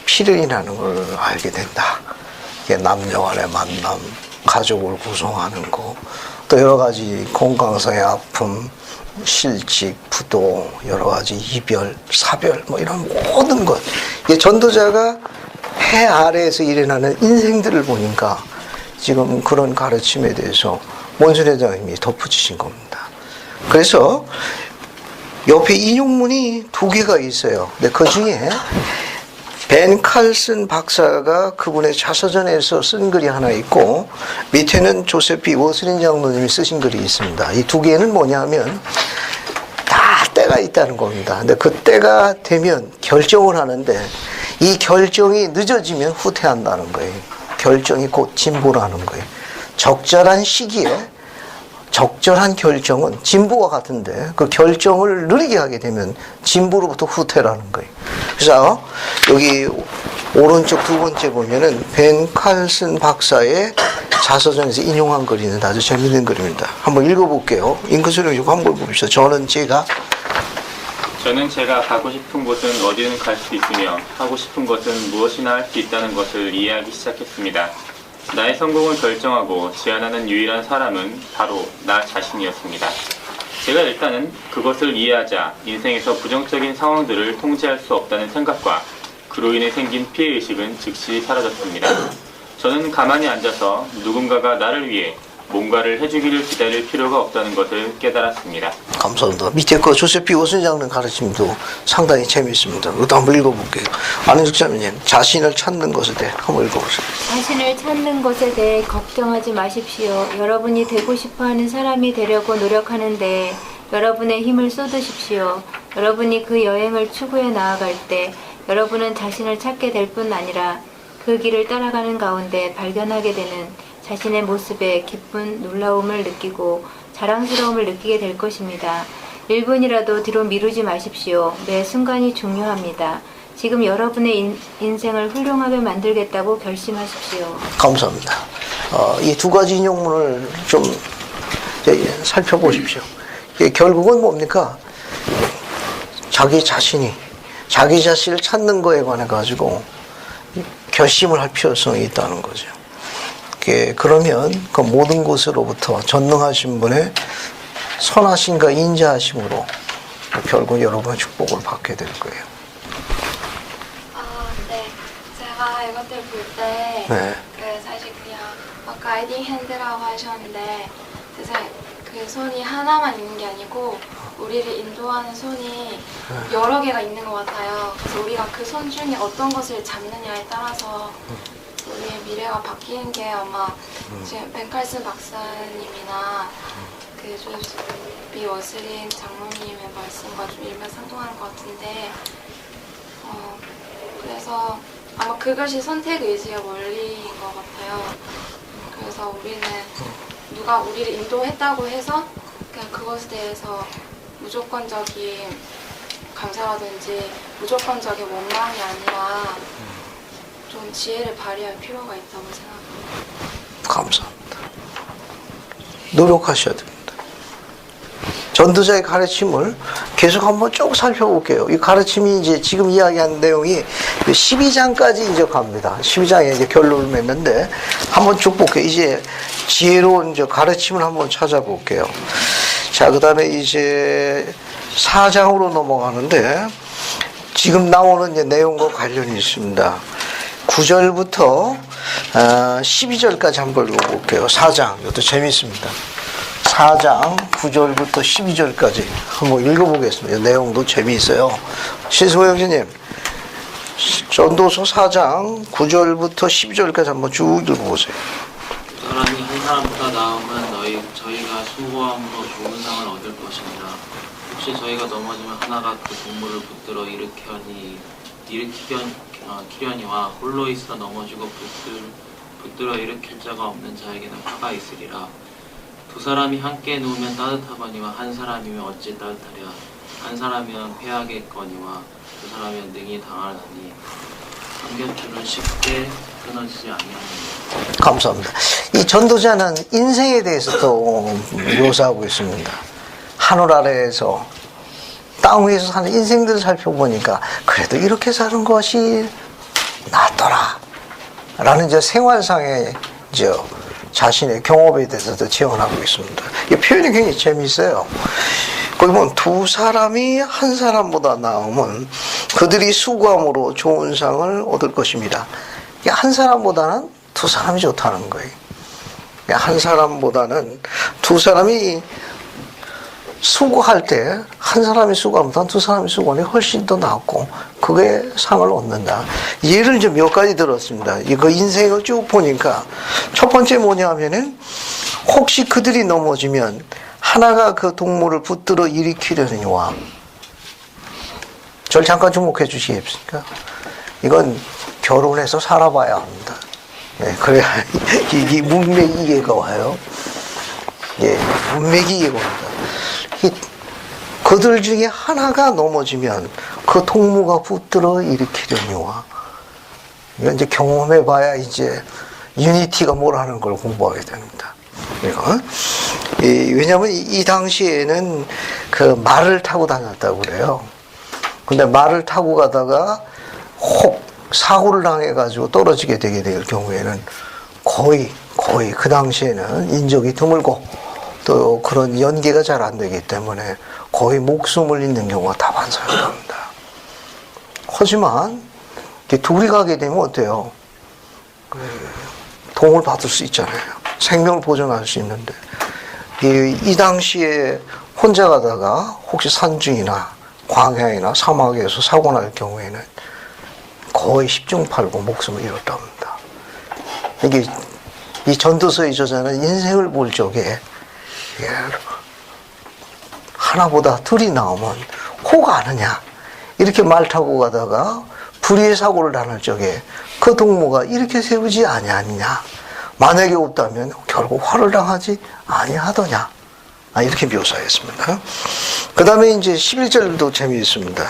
피를 인하는 걸 알게 된다. 이게 남녀 간의 만남, 가족을 구성하는 거, 또 여러 가지 건강상의 아픔, 실직, 부도, 여러 가지 이별, 사별, 뭐 이런 모든 것. 이게 전도자가 해 아래에서 일어나는 인생들을 보니까 지금 그런 가르침에 대해서 몬슨 회장님이 덧붙이신 겁니다. 그래서 옆에 인용문이 2개가 있어요. 근데 그 중에 벤 칼슨 박사가 그분의 자서전에서 쓴 글이 하나 있고 밑에는 조셉 B. 워슬린 장로님이 쓰신 글이 있습니다. 이 2개는 뭐냐면 다 때가 있다는 겁니다. 근데 그 때가 되면 결정을 하는데 이 결정이 늦어지면 후퇴한다는 거예요. 결정이 곧 진보라는 거예요. 적절한 시기에 적절한 결정은 진보와 같은데 그 결정을 느리게 하게 되면 진보로부터 후퇴라는 거예요. 그래서 여기 오른쪽 2번째 보면은 벤 칼슨 박사의 자서전에서 인용한 글이 있는데 아주 재밌는 글입니다. 한번 읽어볼게요. 잉크스를 이거 한번 봅시다. 저는 제가 가고 싶은 곳은 어디든 갈 수 있으며 하고 싶은 것은 무엇이나 할 수 있다는 것을 이해하기 시작했습니다. 나의 성공을 결정하고 제한하는 유일한 사람은 바로 나 자신이었습니다. 제가 일단은 그것을 이해하자 인생에서 부정적인 상황들을 통제할 수 없다는 생각과 그로 인해 생긴 피해의식은 즉시 사라졌습니다. 저는 가만히 앉아서 누군가가 나를 위해 뭔가를 해주기를 기다릴 필요가 없다는 것을 깨달았습니다. 감사합니다. 밑에 거 조셉 B. 워슨장님 가르침도 상당히 재미있습니다. 이것도 한번 읽어볼게요. 안혜숙 자매님, 자신을 찾는 것에 대해 한번 읽어보세요. 자신을 찾는 것에 대해 걱정하지 마십시오. 여러분이 되고 싶어하는 사람이 되려고 노력하는데 여러분의 힘을 쏟으십시오. 여러분이 그 여행을 추구해 나아갈 때 여러분은 자신을 찾게 될 뿐 아니라 그 길을 따라가는 가운데 발견하게 되는 자신의 모습에 기쁜 놀라움을 느끼고 자랑스러움을 느끼게 될 것입니다. 1분이라도 뒤로 미루지 마십시오. 매 순간이 중요합니다. 지금 여러분의 인생을 훌륭하게 만들겠다고 결심하십시오. 감사합니다. 이 두 가지 인용문을 좀 살펴보십시오. 이게 결국은 뭡니까? 자기 자신을 찾는 거에 관해 가지고 결심을 할 필요성이 있다는 거죠. 그러면 그 모든 것으로부터 전능하신 분의 선하심과 인자하심으로 결국 여러분의 축복을 받게 될 거예요. 네. 제가 이것들 볼 때 사실 그냥 가이딩 핸드라고 하셨는데 사실 그 손이 하나만 있는 게 아니고 우리를 인도하는 손이 여러 개가 있는 것 같아요. 그래서 우리가 그 손 중에 어떤 것을 잡느냐에 따라서 우리의 미래가 바뀌는 게 아마 지금 벤 칼슨 박사님이나 그 조셉 B. 워슬린 장로님의 말씀과 좀 일맥상통하는 것 같은데 그래서 아마 그것이 선택 의지의 원리인 것 같아요. 그래서 우리는 누가 우리를 인도했다고 해서 그냥 그것에 대해서 무조건적인 감사라든지 무조건적인 원망이 아니라 좀 지혜를 발휘할 필요가 있다고 생각합니다. 감사합니다. 노력하셔야 됩니다. 전도자의 가르침을 계속 한번 쭉 살펴볼게요. 이 가르침이 이제 지금 이야기한 내용이 12장까지 이제 갑니다. 12장에 이제 결론을 맺는데 한번 쭉 볼게요. 이제 지혜로운 가르침을 한번 찾아볼게요. 자, 그 다음에 이제 4장으로 넘어가는데 지금 나오는 이제 내용과 관련이 있습니다. 9절부터 12절까지 한번 읽어볼게요. 4장, 이것도 재미있습니다. 4장 9절부터 12절까지 한번 읽어보겠습니다. 내용도 재미있어요. 신승호 형제님, 전도서 4장 9절부터 12절까지 한번 쭉 읽어보세요. 사람이 한 사람보다 나으면 저희가 수고함으로 좋은 상을 얻을 것이니라. 혹시 저희가 넘어지면 하나가 그 동물을 붙들어 일으키려니와 홀로 있어 넘어지고 붙들어 일으킬 자가 없는 자에게는 화가 있으리라. 두 사람이 함께 누우면 따뜻하거니와 한 사람이면 어찌 따뜻하랴. 한 사람이면 패하겠거니와 두 사람이면 능히 당하나니 삼겹줄은 쉽게 끊어지지 아니하느니라. 감사합니다. 이 전도자는 인생에 대해서 또 묘사하고 있습니다. 하늘 아래에서 땅 위에서 사는 인생들을 살펴보니까 그래도 이렇게 사는 것이 낫더라 라는 이제 생활상의 자신의 경험에 대해서도 제언하고 있습니다. 이 표현이 굉장히 재미있어요. 거기 보면 두 사람이 한 사람보다 나으면 그들이 수고함으로 좋은 상을 얻을 것입니다. 한 사람보다는 두 사람이 좋다는 거예요. 한 사람보다는 두 사람이 수고할 때 한 사람이 수고하면 두 사람이 수고하는 게 훨씬 더 낫고 그게 상을 얻는다. 예를 좀 몇 가지 들었습니다. 이거 인생을 쭉 보니까 첫 번째 뭐냐면은 혹시 그들이 넘어지면 하나가 그 동물을 붙들어 일으키려니와. 저를 잠깐 주목해 주시겠습니까? 이건 결혼해서 살아봐야 합니다. 그래야 이 문맥이 이해가 와요. 문맥이 이해가 옵니다. 그들 중에 하나가 넘어지면 그 동무가 붙들어 일으키려니와. 이건 이제 경험해봐야 이제 유니티가 뭐라는 걸 공부하게 됩니다. 왜냐하면 이 당시에는 그 말을 타고 다녔다고 그래요. 근데 말을 타고 가다가 혹 사고를 당해가지고 떨어지게 되게 될 경우에는 거의 그 당시에는 인적이 드물고 또 그런 연계가 잘 안 되기 때문에 거의 목숨을 잃는 경우가 다반사였답니다. 하지만 둘이 가게 되면 어때요? 도움을 받을 수 있잖아요. 생명을 보존할 수 있는데 이 당시에 혼자 가다가 혹시 산중이나 광야이나 사막에서 사고 날 경우에는 거의 10중 8구 목숨을 잃었답니다. 이게 이 전도서의 저자는 인생을 볼 적에 하나보다 둘이 나오면 호가 아느냐 이렇게 말 타고 가다가 불의의 사고를 당할 적에 그 동무가 이렇게 세우지 아니하느냐 만약에 없다면 결국 화를 당하지 아니하더냐 이렇게 묘사했습니다. 그 다음에 이제 11절도 재미있습니다.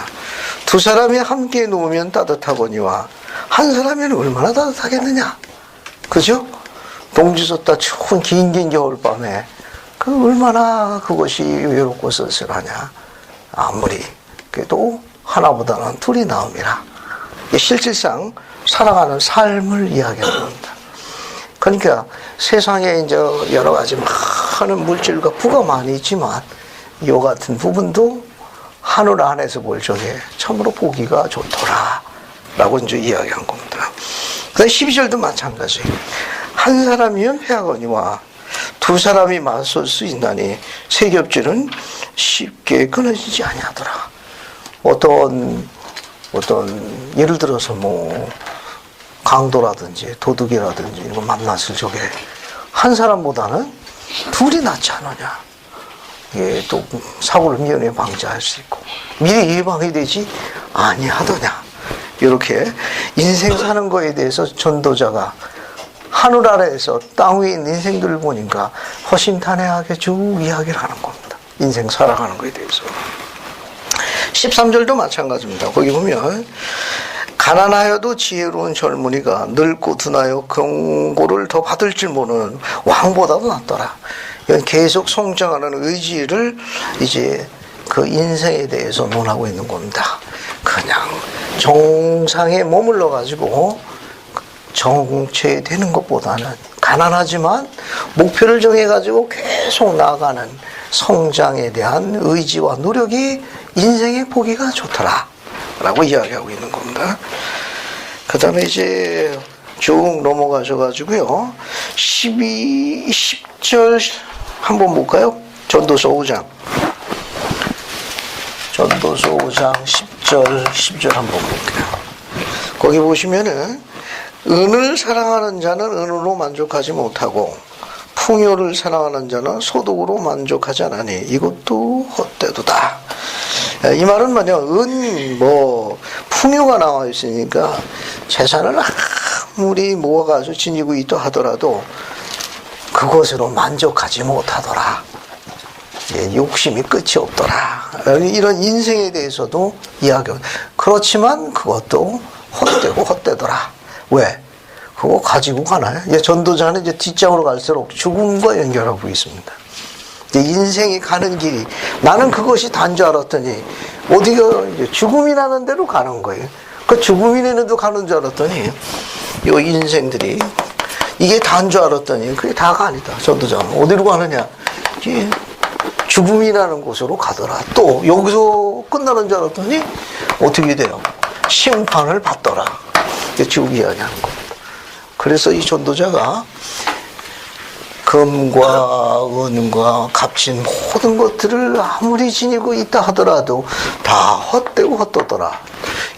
두 사람이 함께 누우면 따뜻하거니와 한 사람이면 얼마나 따뜻하겠느냐. 그죠? 동지 섰다 추운 긴 겨울밤에 얼마나 그것이 외롭고 쓸쓸하냐. 아무리 그래도 하나보다는 둘이 나음이라. 실질상 살아가는 삶을 이야기하는 겁니다. 그러니까 세상에 이제 여러 가지 많은 물질과 부가 많이 있지만 이 같은 부분도 하늘 안에서 볼 적에 참으로 보기가 좋더라 라고 이제 이야기한 겁니다. 그 다음에 12절도 마찬가지. 한 사람이면 패하거니와 두 사람이 맞설 수 있나니 세 겹질은 쉽게 끊어지지 아니하더라. 어떤 예를 들어서 강도라든지 도둑이라든지 이런 거 만났을 적에 한 사람보다는 둘이 낫지 않느냐. 이게 또 사고를 미연에 방지할 수 있고 미리 예방이 되지 아니하더냐. 이렇게 인생 사는 거에 대해서 전도자가 하늘 아래에서 땅 위에 있는 인생들을 보니까 허심탄회하게 쭉 이야기를 하는 겁니다. 인생 살아가는 거에 대해서. 13절도 마찬가지입니다. 거기 보면 가난하여도 지혜로운 젊은이가 늙고 둔하여 경고를 더 받을 줄 모르는 왕보다도 낫더라. 이건 계속 성장하는 의지를 이제 그 인생에 대해서 논하고 있는 겁니다. 그냥 정상에 머물러 가지고 정체되는 것보다는 가난하지만 목표를 정해 가지고 계속 나아가는 성장에 대한 의지와 노력이 인생의 보기가 좋더라 라고 이야기하고 있는 겁니다. 그 다음에 이제 쭉 넘어가셔가지고요 10절 한번 볼까요? 전도서 5장 10절 한번 볼게요. 거기 보시면은 은을 사랑하는 자는 은으로 만족하지 못하고 풍요를 사랑하는 자는 소득으로 만족하지 않으니 이것도 헛되도다. 이 말은 뭐냐, 풍요가 나와 있으니까 재산을 아무리 모아가지고 지니고 있다 하더라도 그것으로 만족하지 못하더라. 욕심이 끝이 없더라. 이런 인생에 대해서도 이야기하고, 그렇지만 그것도 헛되고 헛되더라. 왜? 그거 가지고 가나요? 전도자는 이제 뒷장으로 갈수록 죽음과 연결하고 있습니다. 인생이 가는 길이, 나는 그것이 단 줄 알았더니 어디가 이제 죽음이라는 데로 가는 거예요. 그 죽음이라는 데로 가는 줄 알았더니 요 인생들이 이게 단 줄 알았더니 그게 다가 아니다. 전도자는 어디로 가느냐? 죽음이라는 곳으로 가더라. 또 여기서 끝나는 줄 알았더니 어떻게 돼요? 심판을 받더라. 쭉 이야기하는 겁니다. 그래서 이 전도자가 금과 은과 값진 모든 것들을 아무리 지니고 있다 하더라도 다 헛되고 헛되더라.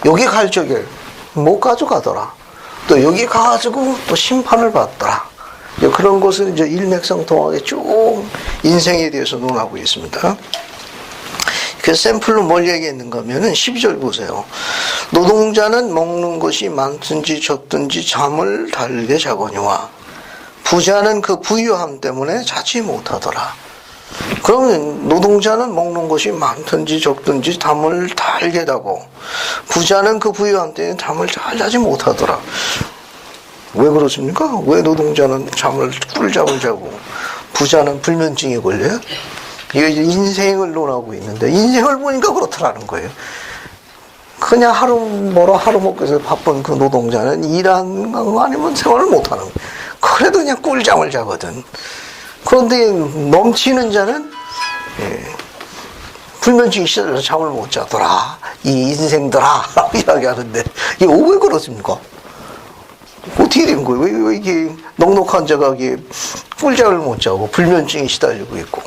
여기 갈 적에 못 가져가더라. 또 여기 가가지고 또 심판을 받더라. 그런 것을 이제 일맥상통하게 쭉 인생에 대해서 논하고 있습니다. 그 샘플로 뭘 얘기했는가 하면은 12절 보세요. 노동자는 먹는 것이 많든지 적든지 잠을 달게 자거니와 부자는 그 부유함 때문에 자지 못하더라. 그러면 노동자는 먹는 것이 많든지 적든지 잠을 달게 자고 부자는 그 부유함 때문에 잠을 잘 자지 못하더라. 왜 그렇습니까? 왜 노동자는 꿀잠을 자고 부자는 불면증에 걸려요? 이게 인생을 논하고 있는데 인생을 보니까 그렇더라는 거예요. 그냥 하루 먹고 해서 바쁜 그 노동자는 일하는 거 아니면 생활을 못하는 거예요. 그래도 그냥 꿀잠을 자거든. 그런데 넘치는 자는 불면증이 시달려서 잠을 못 자더라. 이 인생들아 라고 이야기하는데 이게 왜 그렇습니까? 어떻게 된 거예요? 왜 이게 넉넉한 자가 이게 꿀잠을 못 자고 불면증이 시달리고 있고.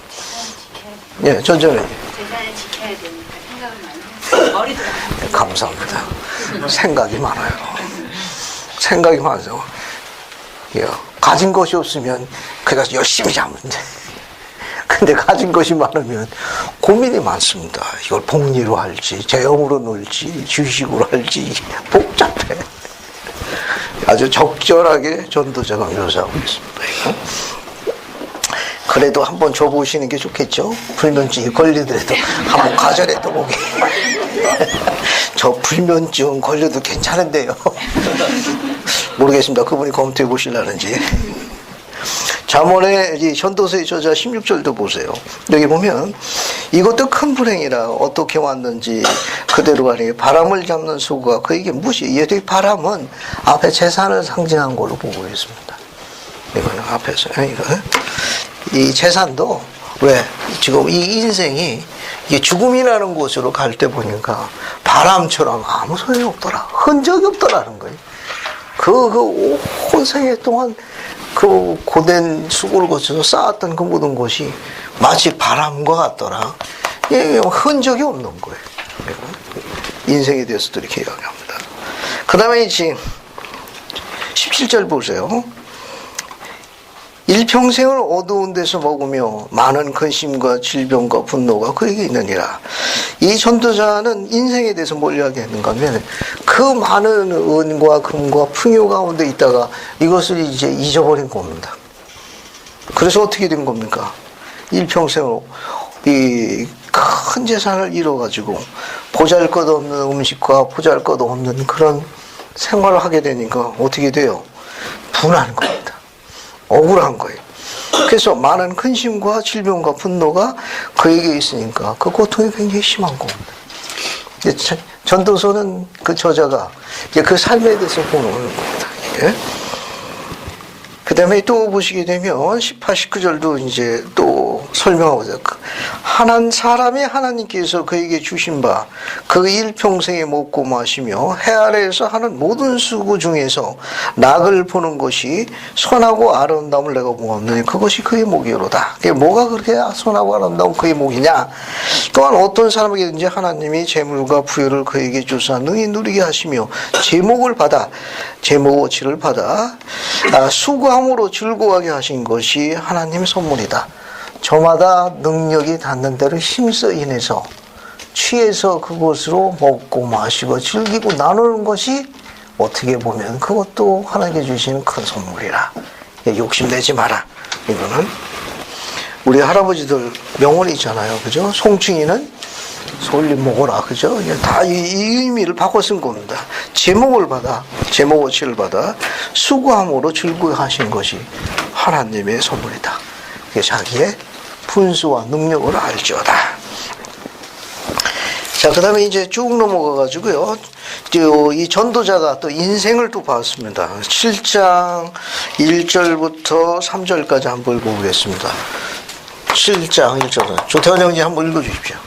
예, 전전에. 재산을 지켜야 되니까 생각을 많이 해요. 머리도 많이 감사합니다. 생각이 많아요. 생각이 많아서. 예, 가진 것이 없으면 그냥 열심히 자면 돼. 근데 가진 것이 많으면 고민이 많습니다. 이걸 복리로 할지, 재형으로 넣을지, 주식으로 할지, 복잡해. 아주 적절하게 전도자가 묘사하고 있습니다. 그래도 한번 줘보시는 게 좋겠죠? 불면증이 걸리더라도 한번 가져라도 보게. 저 불면증 걸려도 괜찮은데요. 모르겠습니다. 그분이 검토해 보시려는지. 잠언의 이 전도서의 저자 16절도 보세요. 여기 보면 이것도 큰 불행이라 어떻게 왔는지 그대로 가니 바람을 잡는 수고가 그에게 무시. 이 바람은 앞에 재산을 상징한 걸로 보고 있습니다. 이거는 앞에서 이 재산도 왜 지금 이 인생이 이게 죽음이라는 곳으로 갈 때 보니까 바람처럼 아무 소용이 없더라. 흔적이 없더라는 거예요. 온 생애 동안 그 고된 수고를 거쳐서 쌓았던 그 모든 것이 마치 바람과 같더라. 흔적이 없는 거예요. 인생에 대해서도 이렇게 이야기합니다. 그 다음에 이제 17절 보세요. 일평생을 어두운 데서 먹으며 많은 근심과 질병과 분노가 그에게 있느니라. 이 전도자는 인생에 대해서 뭘 이야기했는가 하면 그 많은 은과 금과 풍요 가운데 있다가 이것을 이제 잊어버린 겁니다. 그래서 어떻게 된 겁니까? 일평생으로 이 큰 재산을 잃어가지고 보잘것없는 음식과 보잘것없는 그런 생활을 하게 되니까 어떻게 돼요? 분한 겁니다. 억울한 거예요. 그래서 많은 근심과 질병과 분노가 그에게 있으니까 그 고통이 굉장히 심한 겁니다. 전도서는 그 저자가 이제 그 삶에 대해서 보는 겁니다. 예? 그 다음에 또 보시게 되면 18, 19절도 이제 또 설명하고자 사람이 하나님께서 그에게 주신 바 그 일평생에 먹고 마시며 해 아래에서 하는 모든 수고 중에서 낙을 보는 것이 선하고 아름다움을 내가 보았느니 그것이 그의 목이로다. 뭐가 그렇게 선하고 아름다운 그의 목이냐? 또한 어떤 사람에게든지 하나님이 재물과 부여를 그에게 주사 능히 누리게 하시며 제목어치를 받아 수고함으로 즐거워하게 하신 것이 하나님의 선물이다. 저마다 능력이 닿는 대로 힘써 인해서 취해서 그것으로 먹고 마시고 즐기고 나누는 것이 어떻게 보면 그것도 하나님께 주시는 큰 선물이라. 욕심내지 마라. 이거는 우리 할아버지들 명언이 있잖아요. 그죠? 송충이는 솔잎 먹어라. 그죠? 다 이 의미를 바꿔 쓴 겁니다. 제목어치를 받아 수고함으로 즐거워하신 것이 하나님의 선물이다. 자기의 분수와 능력을 알지어다. 자, 그 다음에 이제 쭉 넘어가가지고요. 이 전도자가 또 인생을 또 봤습니다. 7장 1절부터 3절까지 한번 읽어보겠습니다. 7장 1절. 조태환 형님 한번 읽어주십시오.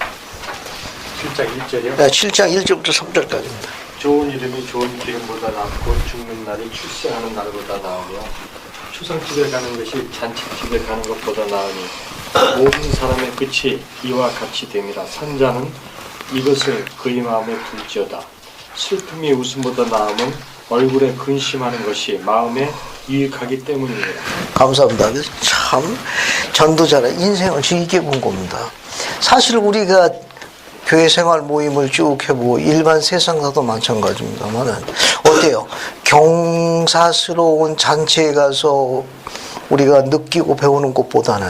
7장 1절이요? 네, 7장 1절부터 3절까지입니다. 좋은 이름이 좋은 기름보다 낫고 죽는 날이 출세하는 날보다 나으며 초상집에 가는 것이 잔치집에 가는 것보다 나으니 모든 사람의 끝이 이와 같이 됨이라. 산자는 이것을 그의 마음에 둘지어다. 슬픔이 웃음보다 나음은 얼굴에 근심하는 것이 마음에 유익하기 때문입니다. 감사합니다. 참 전도자는 인생을 즐기게 본 겁니다. 사실 우리가 교회 생활 모임을 쭉 해보고 일반 세상사도 마찬가지입니다만은 어때요? 경사스러운 잔치에 가서 우리가 느끼고 배우는 것보다는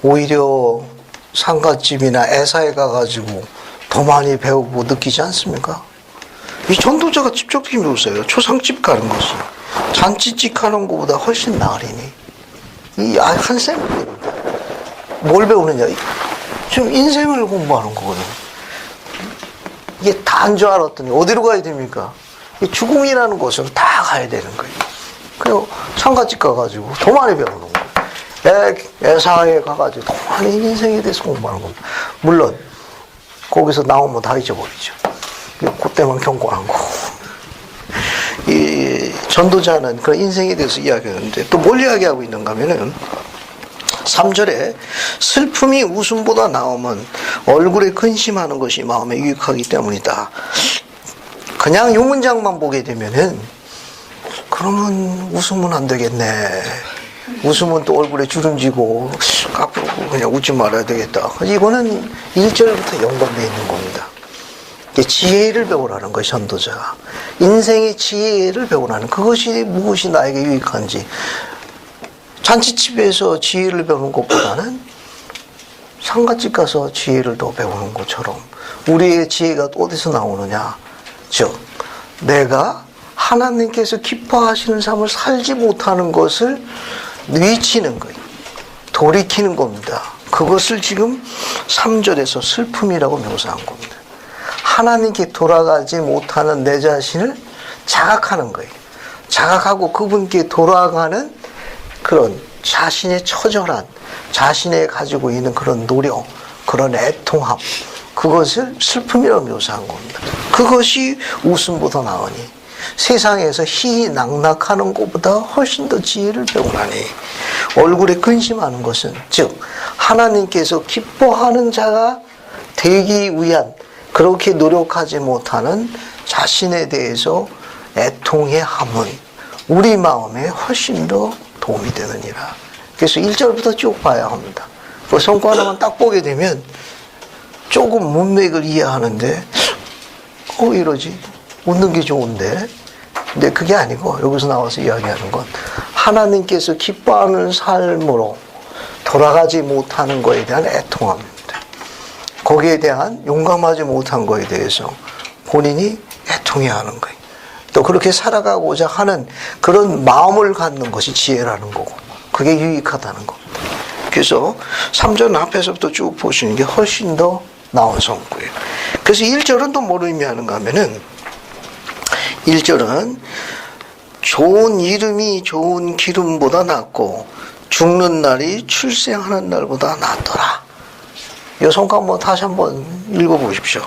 오히려 상갓집이나 애사에 가가지고 더 많이 배우고 느끼지 않습니까? 이 전도자가 직접적인 묘사예요. 초상집 가는 것이 잔치집 가는 것보다 훨씬 나으리니 이 한 셈입니다. 뭘 배우느냐? 지금 인생을 공부하는 거거든요. 이게 다인 줄 알았더니 어디로 가야 됩니까? 죽음이라는 곳으로 다 가야 되는 거예요. 그리고 상가집 가가지고 더 많이 배우는 거예요. 애사에 가가지고 더 많이 인생에 대해서 공부하는 겁니다. 물론 거기서 나오면 다 잊어버리죠. 그때만 경고한 거고. 이 전도자는 그 인생에 대해서 이야기하는데 또 뭘 이야기하고 있는가 하면은 3절에 슬픔이 웃음보다 나오면 얼굴에 근심하는 것이 마음에 유익하기 때문이다. 그냥 이 문장만 보게 되면은 그러면 웃으면 안 되겠네. 웃으면 또 얼굴에 주름지고 앞으로 그냥 웃지 말아야 되겠다. 이거는 1절부터 연관되어 있는 겁니다. 지혜를 배우라는 것이 전도자가. 인생의 지혜를 배우라는 그것이 무엇이 나에게 유익한지. 잔치집에서 지혜를 배우는 것보다는 상가집 가서 지혜를 더 배우는 것처럼 우리의 지혜가 어디서 나오느냐. 즉 내가 하나님께서 기뻐하시는 삶을 살지 못하는 것을 뉘치는 거예요. 돌이키는 겁니다. 그것을 지금 3절에서 슬픔이라고 묘사한 겁니다. 하나님께 돌아가지 못하는 내 자신을 자각하는 거예요. 자각하고 그분께 돌아가는 그런 자신의 처절한, 자신의 가지고 있는 그런 노력, 그런 애통함, 그것을 슬픔이라고 묘사한 겁니다. 그것이 웃음보다 나으니 세상에서 희희낙낙하는 것보다 훨씬 더 지혜를 배우나니 얼굴에 근심하는 것은 즉 하나님께서 기뻐하는 자가 되기 위한 그렇게 노력하지 못하는 자신에 대해서 애통해 함은 우리 마음에 훨씬 더 도움이 되느니라. 그래서 1절부터 쭉 봐야 합니다. 그 성과 하나만 딱 보게 되면 조금 문맥을 이해하는데 이러지? 웃는 게 좋은데? 근데 그게 아니고 여기서 나와서 이야기하는 건 하나님께서 기뻐하는 삶으로 돌아가지 못하는 것에 대한 애통함입니다. 거기에 대한 용감하지 못한 것에 대해서 본인이 애통해야 하는 거예요. 또 그렇게 살아가고자 하는 그런 마음을 갖는 것이 지혜라는 거고 그게 유익하다는 겁니다. 그래서 3절 앞에서부터 쭉 보시는 게 훨씬 더 나은 성구예요. 그래서 1절은 또 뭘 의미하는가 하면은 1절은 좋은 이름이 좋은 기름보다 낫고 죽는 날이 출생하는 날보다 낫더라. 이 성과 한번 다시 한번 읽어보십시오.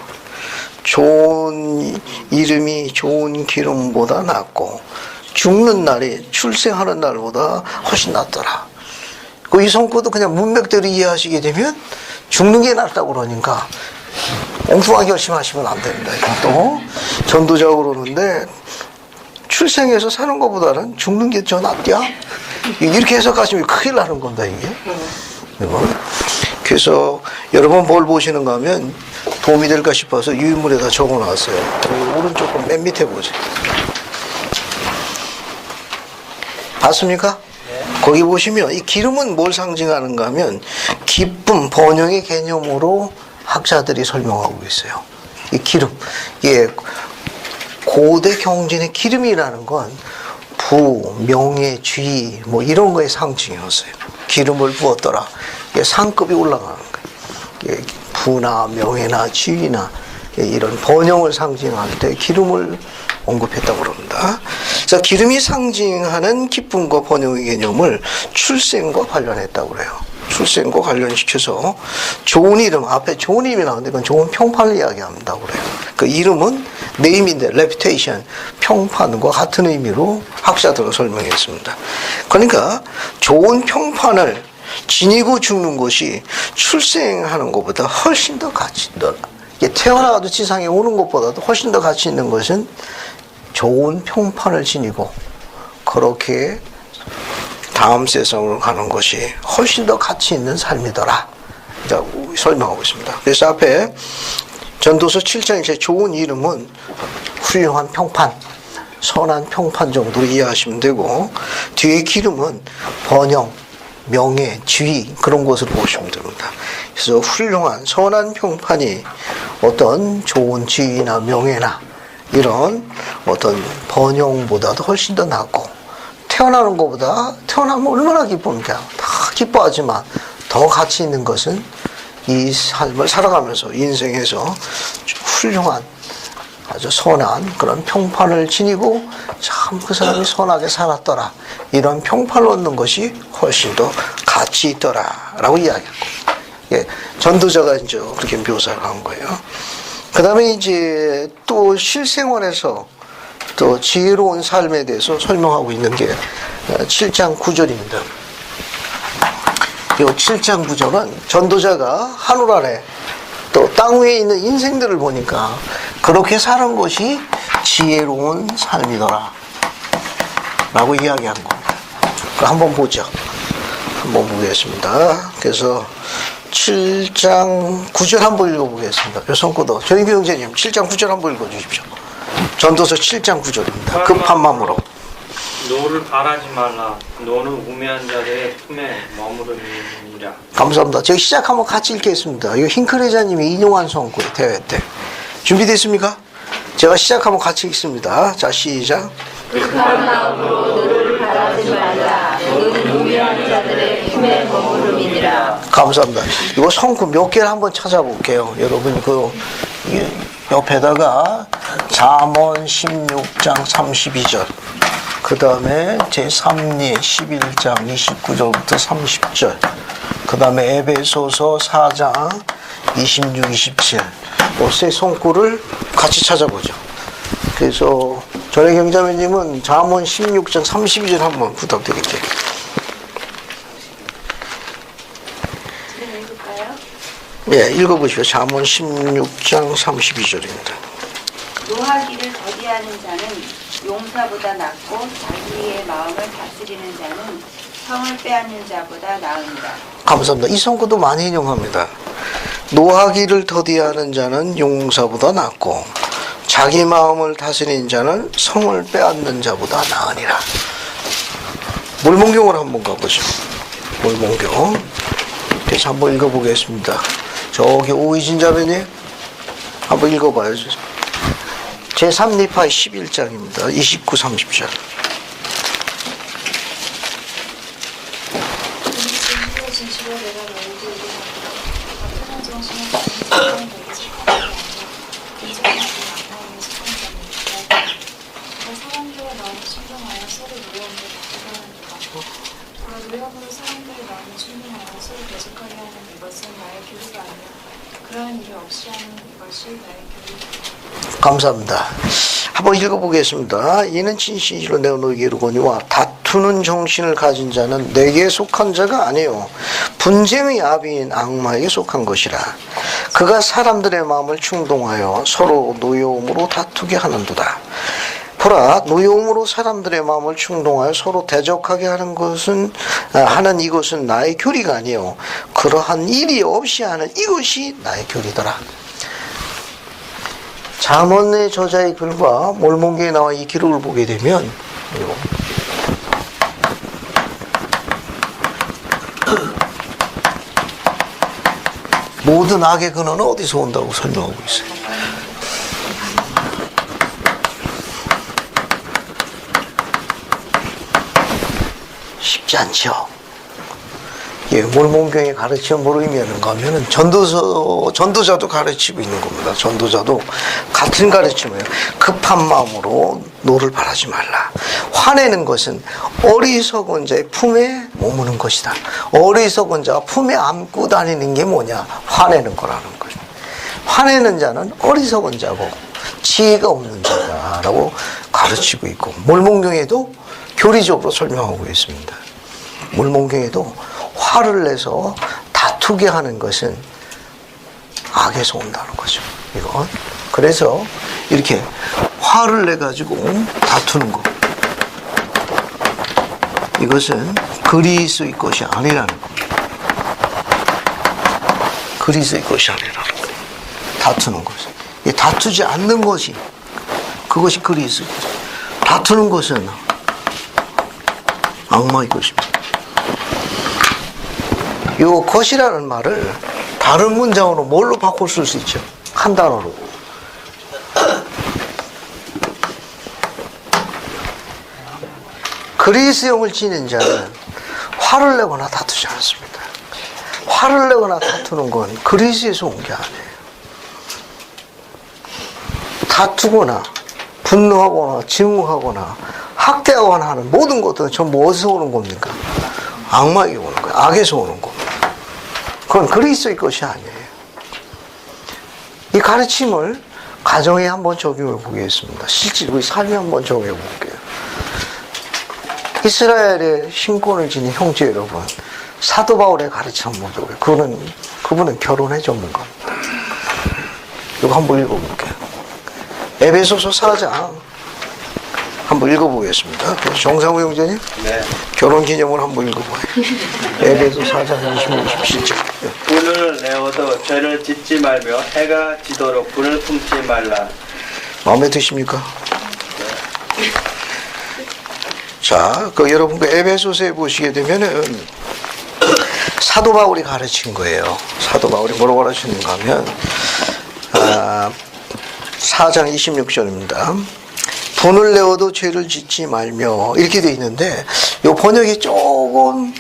좋은 이름이 좋은 기름보다 낫고 죽는 날이 출생하는 날보다 훨씬 낫더라. 이 성과도 그냥 문맥대로 이해하시게 되면 죽는 게 낫다고 그러니까 엉뚱하게 결심하시면 안 됩니다. 또 전도자고 그러는데 출생해서 사는 것보다는 죽는 게 더 낫냐? 이렇게 해석하시면 큰일 나는 겁니다. 이게. 그래서 여러분 뭘 보시는가 하면 도움이 될까 싶어서 유인물에다 적어놨어요. 오른쪽 거 맨 밑에 보세요. 봤습니까? 거기 보시면 이 기름은 뭘 상징하는가 하면 기쁨, 번영의 개념으로 학자들이 설명하고 있어요. 이 기름, 고대 경전의 기름이라는 건 부, 명예, 주의 뭐 이런 거의 상징이었어요. 기름을 부었더라. 상급이 올라가는 거예요. 부나 명예나 지위나 이런 번영을 상징할 때 기름을 언급했다고 그럽니다. 그래서 기름이 상징하는 기쁨과 번영의 개념을 출생과 관련했다고 그래요. 출생과 관련시켜서 좋은 이름, 앞에 좋은 이름이 나오는데 그건 좋은 평판을 이야기한다고 그래요. 그 이름은 네임인데 레퓨테이션, 평판과 같은 의미로 학자들은 설명했습니다. 그러니까 좋은 평판을 지니고 죽는 것이 출생하는 것보다 훨씬 더 가치 있다. 태어나가도 지상에 오는 것보다도 훨씬 더 가치 있는 것은 좋은 평판을 지니고 그렇게 다음 세상으로 가는 것이 훨씬 더 가치 있는 삶이더라. 설명하고 있습니다. 그래서 앞에 전도서 7장의 좋은 이름은 훌륭한 평판, 선한 평판 정도로 이해하시면 되고 뒤에 기름은 번영, 명예, 지위 그런 것으로 보시면 됩니다. 그래서 훌륭한 선한 평판이 어떤 좋은 지위나 명예나 이런 어떤 번영보다도 훨씬 더 낫고 태어나는 것보다 태어나면 얼마나 기쁩니까? 다 기뻐하지만 더 가치 있는 것은 이 삶을 살아가면서 인생에서 훌륭한 아주 선한 그런 평판을 지니고 참 그 사람이 선하게 살았더라. 이런 평판을 얻는 것이 훨씬 더 가치 있더라라고 이야기하고, 예, 전도자가 이제 그렇게 묘사를 한 거예요. 그 다음에 이제 또 실생활에서 또 지혜로운 삶에 대해서 설명하고 있는 게 7장 9절입니다. 이 7장 9절은 전도자가 하늘 아래 또 땅 위에 있는 인생들을 보니까 그렇게 사는 것이 지혜로운 삶이더라 라고 이야기한 겁니다. 한번 보죠. 한번 보겠습니다. 그래서 7장 9절 한번 읽어보겠습니다. 요 손고도 조인규 형제님 7장 9절 한번 읽어주십시오. 전도서 7장 9절입니다. 급한 마음으로 노를 바라지 말라. 노는 우매한 자들의 품에 머무름이니라. 감사합니다. 제가 시작하면 같이 읽겠습니다. 이거 흰크레자님이 인용한 성구의 대회 때. 준비됐습니까? 제가 시작하면 같이 읽습니다. 자, 시작. 급한 마음으로 너를 바라지 말라. 너는 우매한 자들의 품에 머무름이니라. 감사합니다. 이거 성구 몇 개를 한번 찾아볼게요. 여러분 그 옆에다가 잠언 16장 32절, 그 다음에 제3리 11장 29절부터 30절, 그 다음에 에베소서 4장 26, 27, 세 손구를 같이 찾아보죠. 그래서 전의 경자매님은 잠언 16장 32절 한번 부탁드릴게요. 네, 읽어보시오. 잠언 16장 32절입니다. 노하기를 더디하는 자는 용사보다 낫고 자기의 마음을 다스리는 자는 성을 빼앗는 자보다 나으니라. 감사합니다. 이 성구도 많이 인용합니다. 노하기를 더디하는 자는 용사보다 낫고 자기 마음을 다스리는 자는 성을 빼앗는 자보다 나으니라. 몰몬경으로 한번 가보죠. 몰몬경. 그래서 한번 읽어보겠습니다. 저기 오이진 자매님 한번 읽어봐요. 제3리파 11장입니다. 29, 30절. 감사합니다. 한번 읽어보겠습니다. 이는 진실로 내가 너에게 이르거니와 다투는 정신을 가진 자는 내게 속한 자가 아니요 분쟁의 아비인 악마에게 속한 것이라. 그가 사람들의 마음을 충동하여 서로 노여움으로 다투게 하는도다. 보라, 노여움으로 사람들의 마음을 충동하여 서로 대적하게 하는 이것은 나의 교리가 아니요 그러한 일이 없이 하는 이것이 나의 교리더라. 잠언의 저자의 글과 몰몬경에 나와 이 기록을 보게 되면 모든 악의 근원은 어디서 온다고 설명하고 있어요. 쉽지 않죠. 예, 몰몬경의 가르침은 뭐로 의미하는가 하면은 전도자도 가르치고 있는 겁니다. 전도자도 같은 가르침이에요. 급한 마음으로 노를 바라지 말라. 화내는 것은 어리석은 자의 품에 머무는 것이다. 어리석은 자가 품에 안고 다니는 게 뭐냐? 화내는 거라는 거죠. 화내는 자는 어리석은 자고 지혜가 없는 자다라고 가르치고 있고, 몰몬경에도 교리적으로 설명하고 있습니다. 몰몬경에도 화를 내서 다투게 하는 것은 악에서 온다는 거죠. 이건 그래서 이렇게 화를 내 가지고 다투는 거, 이것은 그리스도의 것이 아니라는 겁니다. 그리스도의 것이 아니라는 거예요. 다투는 것은, 다투지 않는 것이, 그것이 그리스도의 것이죠. 다투는 것은 악마의 것입니다. 이 것이라는 말을 다른 문장으로 뭘로 바꿔 쓸 수 있죠? 한 단어로. 그리스도형을 지닌 자는 화를 내거나 다투지 않습니다. 화를 내거나 다투는 건 그리스도에서 온 게 아니에요. 다투거나 분노하거나 증오하거나 학대하거나 하는 모든 것들은 전부 어디서 오는 겁니까? 악마에게 오는 거예요. 악에서 오는 겁니다. 그건 그리스도의 것이 아니에요. 이 가르침을 가정에 한번 적용해 보겠습니다. 실제로 우리 삶에 한번 적용해 볼게요. 이스라엘의 신권을 지닌 형제 여러분, 사도 바울의 가르침 한번 적용해요. 그분은 결혼의 전문가입니다. 이거 한번 읽어볼게요. 에베소서 4장 한번 읽어보겠습니다. 정상우 형제님, 네. 결혼 기념을 한번 읽어봐요. 에베소 4장 26, 27절. 분을 내어도 죄를 짓지 말며 해가 지도록 분을 품지 말라. 마음에 드십니까? 자, 여러분 에베소서에 보시게 되면은 사도 바울이 가르친 거예요. 사도 바울이 뭐라고 가르쳤는가 하면 4장 26절입니다. 분을 내어도 죄를 짓지 말며 이렇게 돼 있는데 이 번역이 조금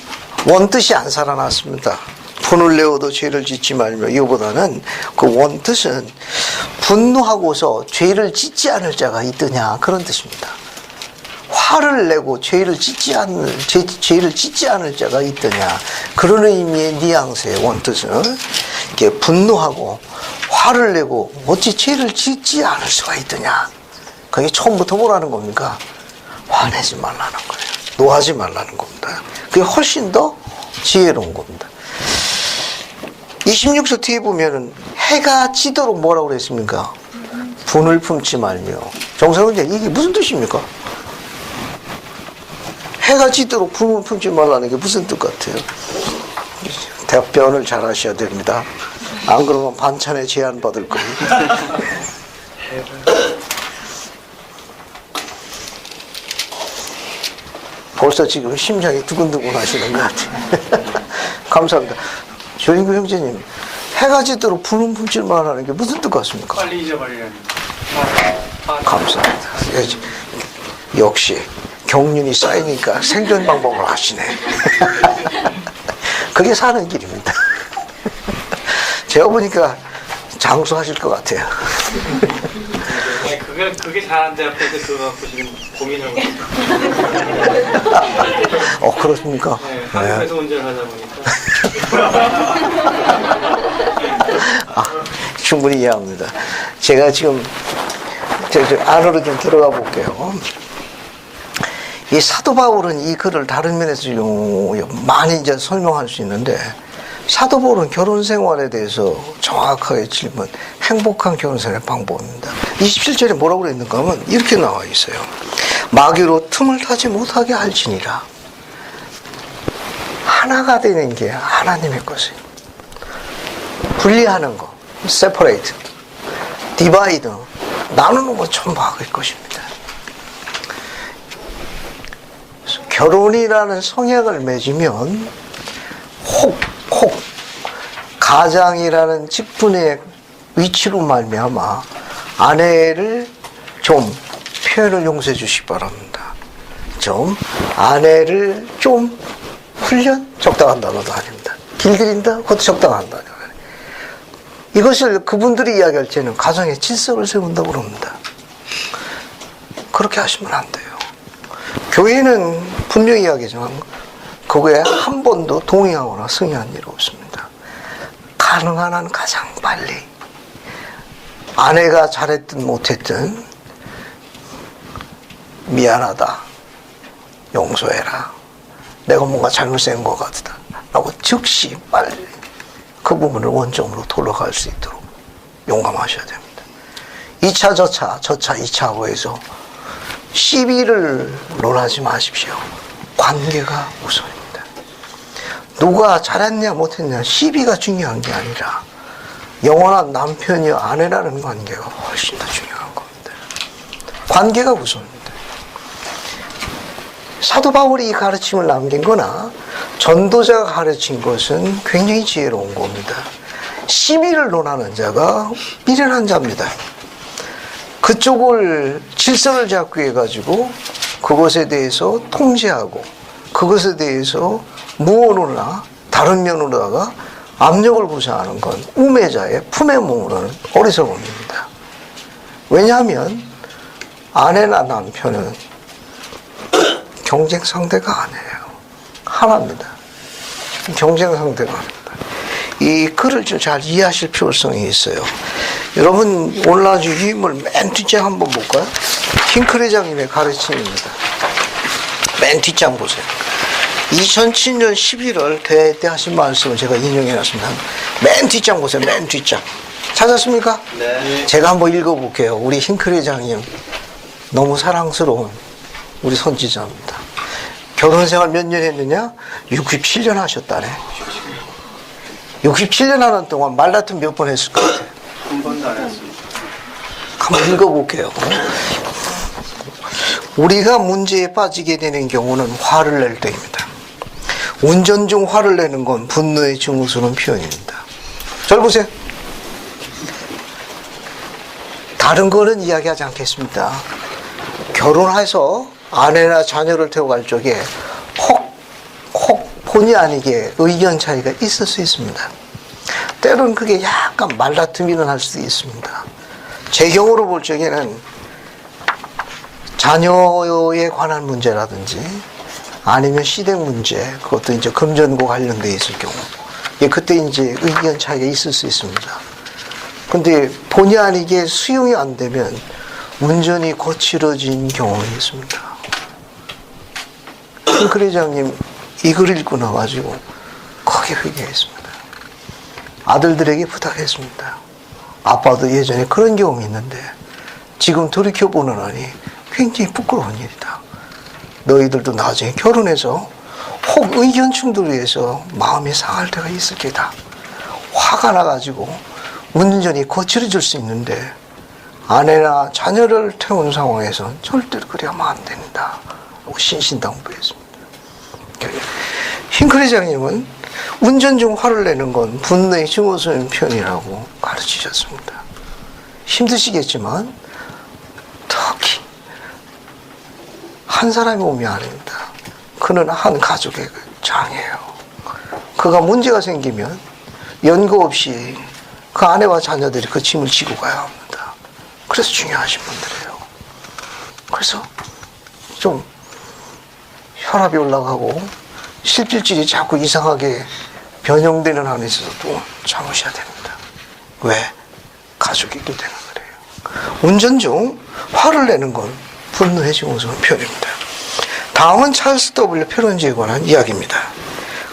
원뜻이 안 살아났습니다. 분을 내어도 죄를 짓지 말며 이거보다는 그 원뜻은 분노하고서 죄를 짓지 않을 자가 있더냐 그런 뜻입니다. 화를 내고 죄를 짓지 않을 자가 있더냐 그런 의미의 뉘앙스의 원뜻은 이게 분노하고 화를 내고 어찌 죄를 짓지 않을 수가 있더냐. 그게 처음부터 뭐라는 겁니까? 화내지 말라는 거예요. 노하지 말라는 겁니다. 그게 훨씬 더 지혜로운 겁니다. 26절 뒤에 보면은 해가 지도록 뭐라고 그랬습니까? 분을 품지 말며. 정상훈님, 이게 무슨 뜻입니까? 해가 지도록 분을 품지 말라는 게 무슨 뜻 같아요? 답변을 잘 하셔야 됩니다. 안 그러면 반찬에 제한받을 거예요. 벌써 지금 심장이 두근두근 하시는 것 같아요. 감사합니다. 조인구 형제님, 해가 지도록 분을 품지 말라는 게 무슨 뜻 같습니까? 빨리 잊어버리려는. 감사합니다. 역시 경륜이 쌓이니까 생존 방법을 아시네. 그게 사는 길입니다. 제가 보니까 장수하실 것 같아요. 그게 잘하는데 앞에서 그거 갖고 지금 고민을 그렇습니까? 네, 한국에서 운전을 하다 보니까. 충분히 이해합니다. 제가 지금 안으로 좀 들어가 볼게요. 이 사도 바울은 이 글을 다른 면에서 많이 이제 설명할 수 있는데, 사도 바울은 결혼 생활에 대해서 정확하게 질문, 행복한 결혼 생활의 방법입니다. 27절에 뭐라고 그랬는가 하면 이렇게 나와 있어요. 마귀로 틈을 타지 못하게 할지니라. 하나가 되는 게 하나님의 것이에요. 분리하는 거, separate, divide, 나누는 거 전부 악의 것입니다. 결혼이라는 성약을 맺으면 혹 가장이라는 직분의 위치로 말미암아 아내를 좀 표현을 용서해 주시기 바랍니다. 아내를 좀 훈련? 적당한 단어도 아닙니다. 길들인다? 그것도 적당한 단어. 이것을 그분들이 이야기할 때는 가정의 질서를 세운다고 그럽니다. 그렇게 하시면 안 돼요. 교회는 분명히 이야기하지만 그거에 한 번도 동의하거나 승인한 일 없습니다. 가능한 한 가장 빨리 아내가 잘했든 못했든 미안하다, 용서해라, 내가 뭔가 잘못된 것 같다 라고 즉시 빨리 그 부분을 원점으로 돌아갈 수 있도록 용감하셔야 됩니다. 2차 저차 2차 하고 해서 시비를 논하지 마십시오. 관계가 우선입니다. 누가 잘했냐 못했냐 시비가 중요한 게 아니라 영원한 남편이여 아내라는 관계가 훨씬 더 중요한 겁니다. 관계가 우선입니다. 사도 바울이 이 가르침을 남긴 거나 전도자가 가르친 것은 굉장히 지혜로운 겁니다. 시비를 논하는 자가 미련한 자입니다. 그쪽을 질서를 잡기 위해 가지고 그것에 대해서 통제하고 그것에 대해서 무언으로나 다른 면으로다가 압력을 구사하는 건 우매자의 품에 머무르는 어리석음입니다. 왜냐하면 아내나 남편은 경쟁 상대가 아니에요. 하나입니다. 경쟁 상대가 아닙니다. 이 글을 좀 잘 이해하실 필요성이 있어요. 여러분 오늘날 유임을 맨 뒷장 한번 볼까요? 킹크리 장님의 가르침입니다. 맨 뒷장 보세요. 2007년 11월 대회 때 하신 말씀을 제가 인용해 놨습니다. 맨 뒷장 보세요. 맨 뒷장. 찾았습니까? 네. 제가 한번 읽어볼게요. 우리 킹크리 장님 너무 사랑스러운 우리 선지자입니다. 결혼 생활 몇 년 했느냐? 67년 하셨다네. 67년 하는 동안 말다툼 몇 번 했을 것 같아요? 한 번도 안 했습니다. 한번 읽어볼게요. 우리가 문제에 빠지게 되는 경우는 화를 낼 때입니다. 운전 중 화를 내는 건 분노의 증후스러운 표현입니다. 잘 보세요. 다른 거는 이야기하지 않겠습니다. 결혼해서 아내나 자녀를 태워 갈 적에 혹 본의 아니게 의견 차이가 있을 수 있습니다. 때로는 그게 약간 말다툼이 일어날 수도 있습니다. 제 경우로 볼 적에는 자녀에 관한 문제라든지 아니면 시댁 문제, 그것도 이제 금전과 관련돼 있을 경우, 그때 이제 의견 차이가 있을 수 있습니다. 근데 본의 아니게 수용이 안 되면 운전이 거칠어진 경험이 있습니다. 킹크리장님 이 글 읽고 나가지고 크게 회개했습니다. 아들들에게 부탁했습니다. 아빠도 예전에 그런 경험이 있는데 지금 돌이켜보는 아니 굉장히 부끄러운 일이다. 너희들도 나중에 결혼해서 혹 의견 충돌을 위해서 마음이 상할 때가 있을 게다. 화가 나가지고 운전이 거칠어질 수 있는데 아내나 자녀를 태운 상황에서는 절대로 그래 하면 안 된다. 신신당부했습니다. 킹크리장님은 운전 중 화를 내는 건 분노의 증오스러운 편이라고 가르치셨습니다. 힘드시겠지만 특히 한 사람이 몸이 아닙니다. 그는 한 가족의 장이에요. 그가 문제가 생기면 연고 없이 그 아내와 자녀들이 그 짐을 지고 가야 합니다. 그래서 중요하신 분들이에요. 그래서 좀 혈압이 올라가고 실질질이 자꾸 이상하게 변형되는 한에 있어서도 참으셔야 됩니다. 왜? 가족이기 때문에 그래요. 운전 중 화를 내는 건 분노의 증오스러운 표현입니다. 다음은 찰스 W. 페런지에 관한 이야기입니다.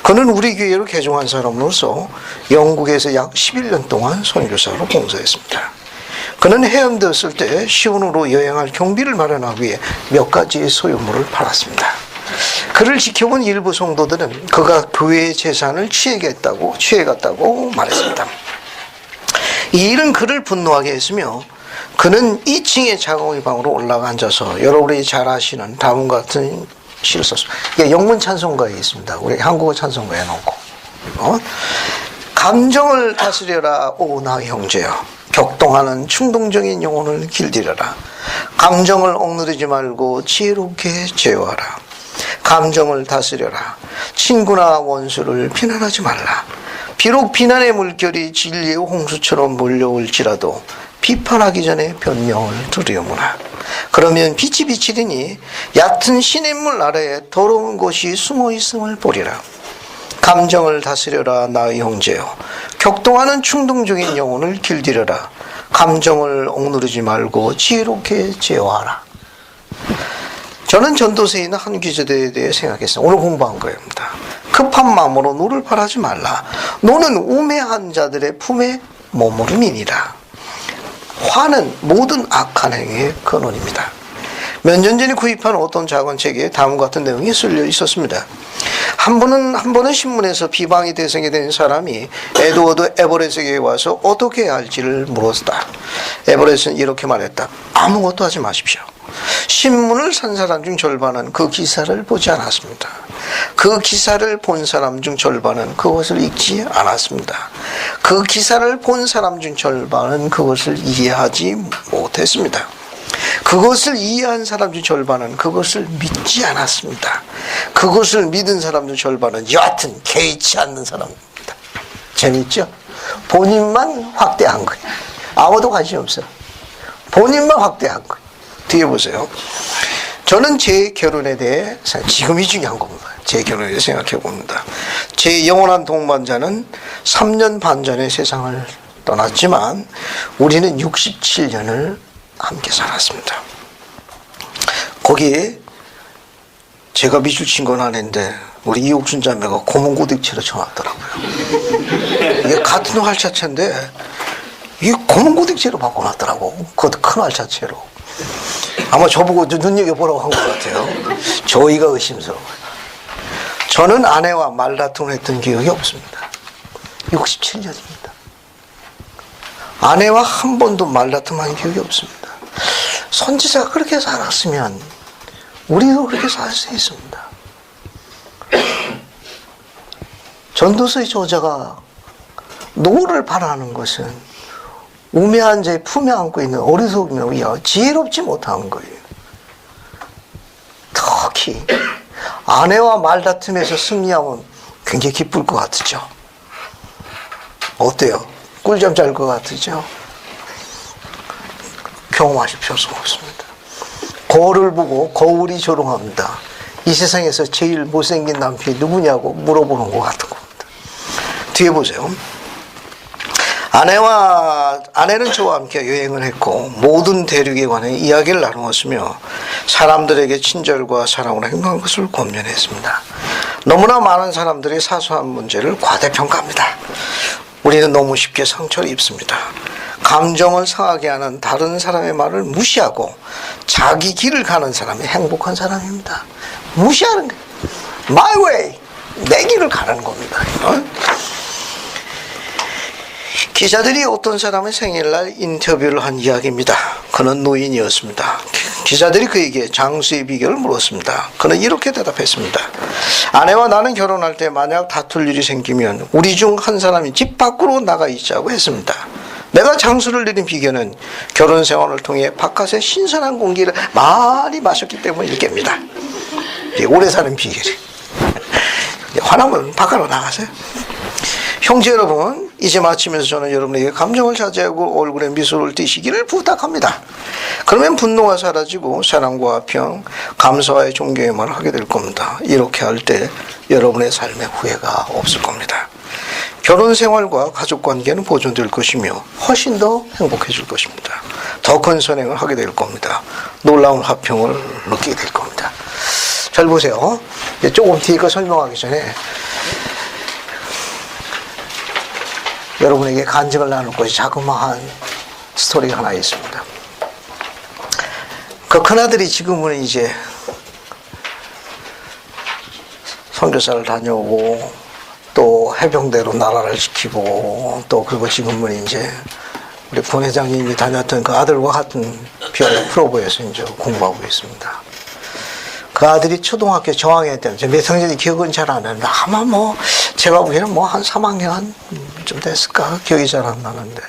그는 우리 교회로 개종한 사람으로서 영국에서 약 11년 동안 선교사로 봉사했습니다. 그는 해염되었을 때 시온으로 여행할 경비를 마련하기 위해 몇 가지의 소유물을 팔았습니다. 그를 지켜본 일부 성도들은 그가 교회의 재산을 취해갔다고 말했습니다. 이 일은 그를 분노하게 했으며 그는 2층의 작업의 방으로 올라가 앉아서 여러분이 잘 아시는 다음과 같은 시를 썼습니다. 이게 영문 찬송가에 있습니다. 우리 한국어 찬송가에 놓고 감정을 다스려라 오 나 형제여, 격동하는 충동적인 영혼을 길들여라. 감정을 억누르지 말고 지혜롭게 제어하라. 감정을 다스려라. 친구나 원수를 비난하지 말라. 비록 비난의 물결이 진리의 홍수처럼 몰려올지라도 비판하기 전에 변명을 들으려무나. 그러면 빛이 비치리니 얕은 시냇물 아래에 더러운 곳이 숨어 있음을 보리라. 감정을 다스려라 나의 형제여, 격동하는 충동적인 영혼을 길들여라. 감정을 억누르지 말고 지혜롭게 제어하라. 저는 전도서에 있는 한 기제대에 대해 생각했어요. 오늘 공부한 거입니다. 급한 마음으로 노를 바라지 말라. 노는 우매한 자들의 품에 머무름이니라. 화는 모든 악한 행위의 근원입니다. 몇 년 전에 구입한 어떤 작은 책에 다음과 같은 내용이 쓸려 있었습니다. 한 번은 신문에서 비방이 대상이 된 사람이 에드워드 에버렛에게 와서 어떻게 해야 할지를 물었다. 에버렛은 이렇게 말했다. 아무것도 하지 마십시오. 신문을 산 사람 중 절반은 그 기사를 보지 않았습니다. 그 기사를 본 사람 중 절반은 그것을 읽지 않았습니다. 그 기사를 본 사람 중 절반은 그것을 이해하지 못했습니다. 그것을 이해한 사람 중 절반은 그것을 믿지 않았습니다. 그것을 믿은 사람 중 절반은 여하튼 개의치 않는 사람입니다. 재밌죠? 본인만 확대한 거예요. 아무도 관심 없어요. 본인만 확대한 거예요. 뒤에 보세요. 저는 제 결혼에 대해 지금이 중요한 겁니다. 제 결혼에 대해 생각해 봅니다. 제 영원한 동반자는 3년 반 전에 세상을 떠났지만 우리는 67년을 함께 살았습니다. 거기에 제가 미술 친 건 아닌데 우리 이옥순 자매가 고문고딕체로 쳐놨더라고요. 이게 같은 활차체인데 이게 고문고딕체로 바꿔놨더라고. 그것도 큰 활차체로. 아마 저보고 눈여겨보라고 한 것 같아요. 저희가 의심스러워요. 저는 아내와 말다툼을 했던 기억이 없습니다. 67년입니다. 아내와 한 번도 말다툼한 기억이 없습니다. 선지자가 그렇게 살았으면 우리도 그렇게 살 수 있습니다. 전도서의 저자가 노를 바라는 것은 우매한 자의 품에 안고 있는 어리석음에 의하여 지혜롭지 못한 거예요. 특히 아내와 말다툼에서 승리하면 굉장히 기쁠 것 같으죠. 어때요? 꿀잠 잘 것 같으죠? 경험하실 필요가 없습니다. 거울을 보고 거울이 조롱합니다. 이 세상에서 제일 못생긴 남편이 누구냐고 물어보는 것 같은 겁니다. 뒤에 보세요. 아내는 저와 함께 여행을 했고 모든 대륙에 관해 이야기를 나누었으며 사람들에게 친절과 사랑으로 행동한 것을 권면했습니다. 너무나 많은 사람들이 사소한 문제를 과대평가합니다. 우리는 너무 쉽게 상처를 입습니다. 감정을 상하게 하는 다른 사람의 말을 무시하고 자기 길을 가는 사람이 행복한 사람입니다. 무시하는 거예요. My way, 내 길을 가는 겁니다. 기자들이 어떤 사람의 생일날 인터뷰를 한 이야기입니다. 그는 노인이었습니다. 기자들이 그에게 장수의 비결을 물었습니다. 그는 이렇게 대답했습니다. 아내와 나는 결혼할 때 만약 다툴 일이 생기면 우리 중 한 사람이 집 밖으로 나가 있자고 했습니다. 내가 장수를 내린 비결은 결혼 생활을 통해 바깥의 신선한 공기를 많이 마셨기 때문일 겁니다. 오래 사는 비결이. 화나면 바깥으로 나가세요. 형제 여러분, 이제 마치면서 저는 여러분에게 감정을 자제하고 얼굴에 미소를 띠시기를 부탁합니다. 그러면 분노가 사라지고 사랑과 평, 감사와의 존경에만 하게 될 겁니다. 이렇게 할 때 여러분의 삶에 후회가 없을 겁니다. 결혼 생활과 가족 관계는 보존될 것이며 훨씬 더 행복해질 것입니다. 더 큰 선행을 하게 될 겁니다. 놀라운 화평을 느끼게 될 겁니다. 잘 보세요. 조금 뒤에 거 설명하기 전에 여러분에게 간증을 나눌 것이 자그마한 스토리가 하나 있습니다. 그 큰아들이 지금은 이제 선교사를 다녀오고 또 해병대로 나라를 지키고 또 그리고 지금은 이제 우리 본회장님이 다녔던 그 아들과 같은 프로보에서 이제 공부하고 있습니다. 그 아들이 초등학교 저학년 때는 몇 학년인지 기억은 잘 안 나는데 아마 제가 보기에는 한 3학년 좀 됐을까 기억이 잘 안 나는데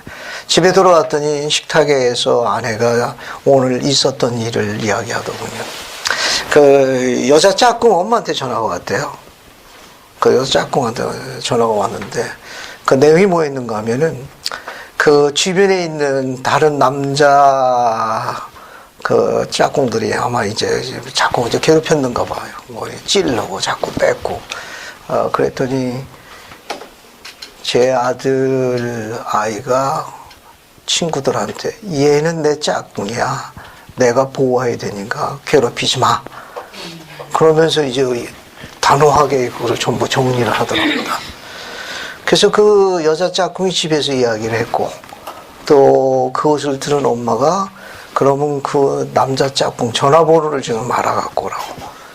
집에 돌아왔더니 식탁에서 아내가 오늘 있었던 일을 이야기하더군요. 그 여자 짝꿍 엄마한테 전화가 왔대요. 그 여자 짝꿍한테 전화가 왔는데 그 내용이 뭐 있는가 하면은 그 주변에 있는 다른 남자 그 짝꿍들이 아마 이제 자꾸 이제 괴롭혔는가 봐요. 찔러고 자꾸 뺏고. 그랬더니 제 아이가 친구들한테 얘는 내 짝꿍이야. 내가 보호해야 되니까 괴롭히지 마. 그러면서 이제 단호하게 그걸 전부 정리를 하더랍니다. 그래서 그 여자 짝꿍이 집에서 이야기를 했고 또 그것을 들은 엄마가 그러면 그 남자 짝꿍 전화번호를 지금 알아갖고 오라고.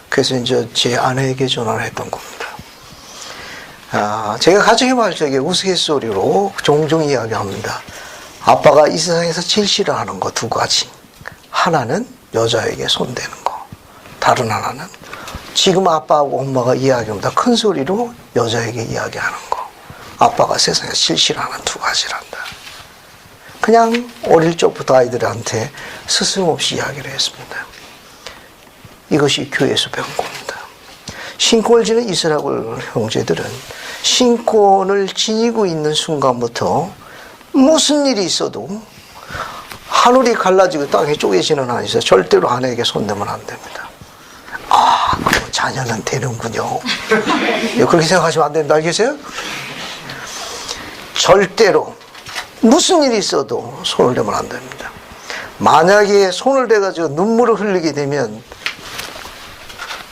그래서 이제 제 아내에게 전화를 했던 겁니다. 제가 가정의 말적에 우스갯소리로 종종 이야기합니다. 아빠가 이 세상에서 제일 싫어하는 거 두 가지. 하나는 여자에게 손대는 거. 다른 하나는 지금 아빠하고 엄마가 이야기합니다. 큰 소리로 여자에게 이야기하는 거. 아빠가 세상에서 제일 싫어하는 두 가지란다. 그냥 어릴 적부터 아이들한테 스스럼없이 이야기를 했습니다. 이것이 교회에서 배운 겁니다. 신권을 지닌 이스라엘 형제들은 신권을 지니고 있는 순간부터 무슨 일이 있어도 하늘이 갈라지고 땅이 쪼개지는 한이 있어요. 절대로 아내에게 손대면 안 됩니다. 아, 그럼 자녀는 되는군요. 그렇게 생각하시면 안 됩니다. 알겠어요? 절대로 무슨 일이 있어도 손을 대면 안 됩니다. 만약에 손을 대가지고 눈물을 흘리게 되면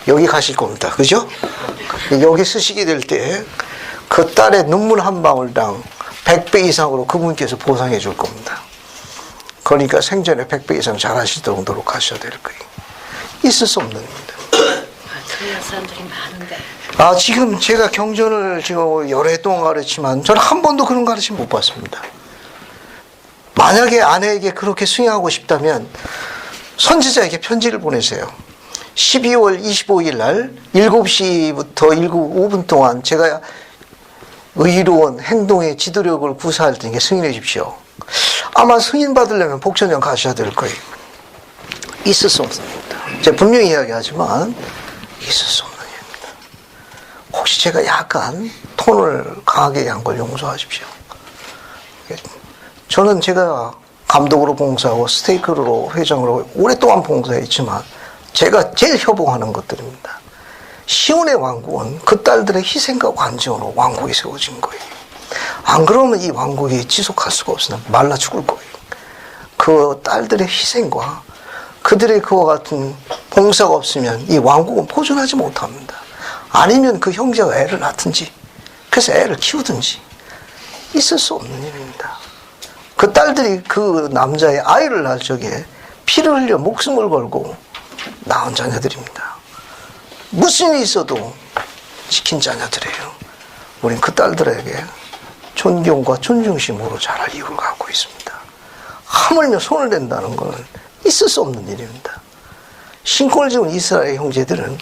여기 가실 겁니다. 그죠? 여기 쓰시게 될 때 그 딸의 눈물 한 방울당 100배 이상으로 그분께서 보상해 줄 겁니다. 그러니까 생전에 100배 이상 잘하시도록 노력하셔야 될 거예요. 있을 수 없는 겁니다. 틀린 사람들이 많은데. 지금 제가 경전을 지금 여러 해 동안 가르치지만 저는 한 번도 그런 가르침 못 봤습니다. 만약에 아내에게 그렇게 수행하고 싶다면 선지자에게 편지를 보내세요. 12월 25일 날 7시부터 5분 동안 제가 의로운 행동의 지도력을 구사할 테니까 승인해 주십시오. 아마 승인 받으려면 복천영 가셔야 될 거예요. 있을 수 없습니다. 제가 분명히 이야기하지만 있을 수 없는 일입니다. 혹시 제가 약간 톤을 강하게 한 걸 용서하십시오. 저는 제가 감독으로 봉사하고 스테이크로 회장으로 오랫동안 봉사했지만 제가 제일 협오하는 것들입니다. 시온의 왕국은 그 딸들의 희생과 관정으로 왕국이 세워진 거예요. 안 그러면 이 왕국이 지속할 수가 없으나 말라 죽을 거예요. 그 딸들의 희생과 그들의 그와 같은 봉사가 없으면 이 왕국은 포존하지 못합니다. 아니면 그 형제가 애를 낳든지 그래서 애를 키우든지 있을 수 없는 일입니다. 그 딸들이 그 남자의 아이를 낳을 적에 피를 흘려 목숨을 걸고 낳은 자녀들입니다. 무슨 일이 있어도 지킨 자녀들이에요. 우린 그 딸들에게 존경과 존중심으로 자랄 이유를 갖고 있습니다. 하물며 손을 댄다는 것은 있을 수 없는 일입니다. 신권을 지은 이스라엘 형제들은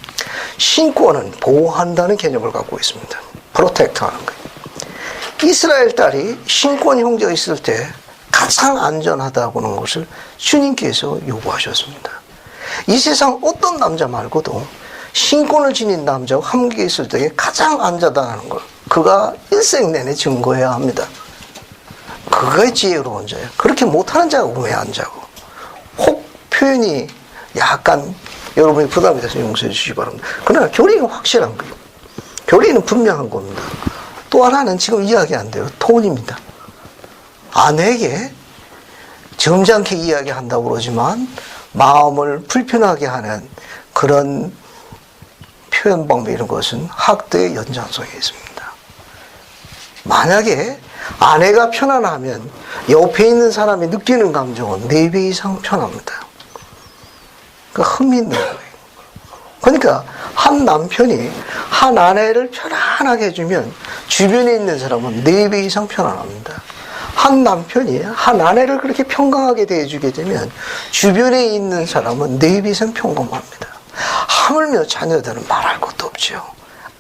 신권은 보호한다는 개념을 갖고 있습니다. 프로텍트하는 거예요. 이스라엘 딸이 신권 형제가 있을 때 가장 안전하다고 하는 것을 주님께서 요구하셨습니다. 이 세상 어떤 남자 말고도 신권을 지닌 남자와 함께 있을 때 가장 안전하다는 걸 그가 일생 내내 증거해야 합니다. 그가 지혜로운 자예요. 그렇게 못하는 자가 왜 안 자고. 혹 표현이 약간 여러분이 부담이 돼서 용서해 주시기 바랍니다. 그러나 교리는 확실한 거예요. 교리는 분명한 겁니다. 또 하나는 지금 이야기 안 돼요. 톤입니다. 아내에게 점잖게 이야기한다고 그러지만 마음을 불편하게 하는 그런 표현 방법 이런 것은 학대의 연장성에 있습니다. 만약에 아내가 편안하면 옆에 있는 사람이 느끼는 감정은 4배 이상 편합니다. 그러니까 흥미있는 거예요. 그러니까 한 남편이 한 아내를 편안하게 해주면 주변에 있는 사람은 4배 이상 편안합니다. 한 남편이 한 아내를 그렇게 평강하게 대해주게 되면 주변에 있는 사람은 4배 이상 평범합니다. 하물며 자녀들은 말할 것도 없죠.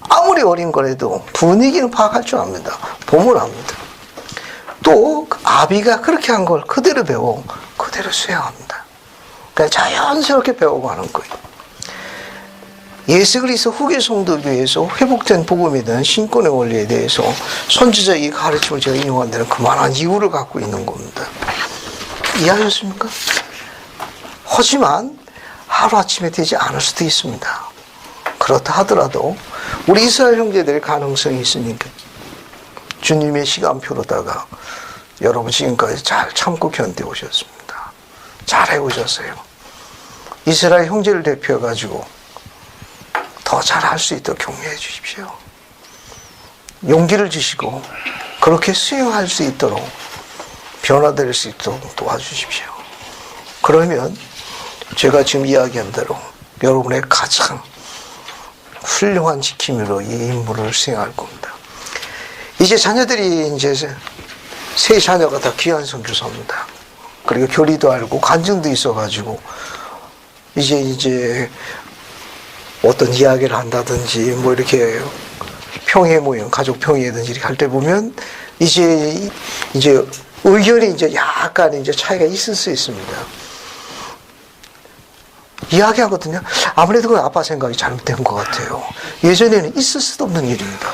아무리 어린 거라도 분위기는 파악할 줄 압니다. 보면 압니다. 또 아비가 그렇게 한 걸 그대로 배워 그대로 수행합니다. 그러니까 자연스럽게 배워가는 거예요. 예수 그리스도 후계 성도교회에서 회복된 복음에 대한 신권의 원리에 대해서 선지자의 가르침을 제가 인용한 데는 그만한 이유를 갖고 있는 겁니다. 이해하셨습니까? 하지만 하루아침에 되지 않을 수도 있습니다. 그렇다 하더라도 우리 이스라엘 형제들의 가능성이 있으니까 주님의 시간표로다가 여러분 지금까지 잘 참고 견뎌오셨습니다. 잘 해오셨어요. 이스라엘 형제를 대표해가지고 더 잘할 수 있도록 격려해 주십시오. 용기를 주시고 그렇게 수행할 수 있도록 변화될 수 있도록 도와주십시오. 그러면 제가 지금 이야기한 대로 여러분의 가장 훌륭한 지킴이로 이 임무를 수행할 겁니다. 이제 자녀들이 이제 세 자녀가 다 귀한 선교사입니다. 그리고 교리도 알고 간증도 있어가지고 이제 어떤 이야기를 한다든지 뭐 이렇게 평회 모임, 가족 평회든지 이렇게 할 때 보면 이제 의견이 이제 약간 이제 차이가 있을 수 있습니다. 이야기하거든요. 아무래도 그 아빠 생각이 잘못된 것 같아요. 예전에는 있을 수도 없는 일입니다.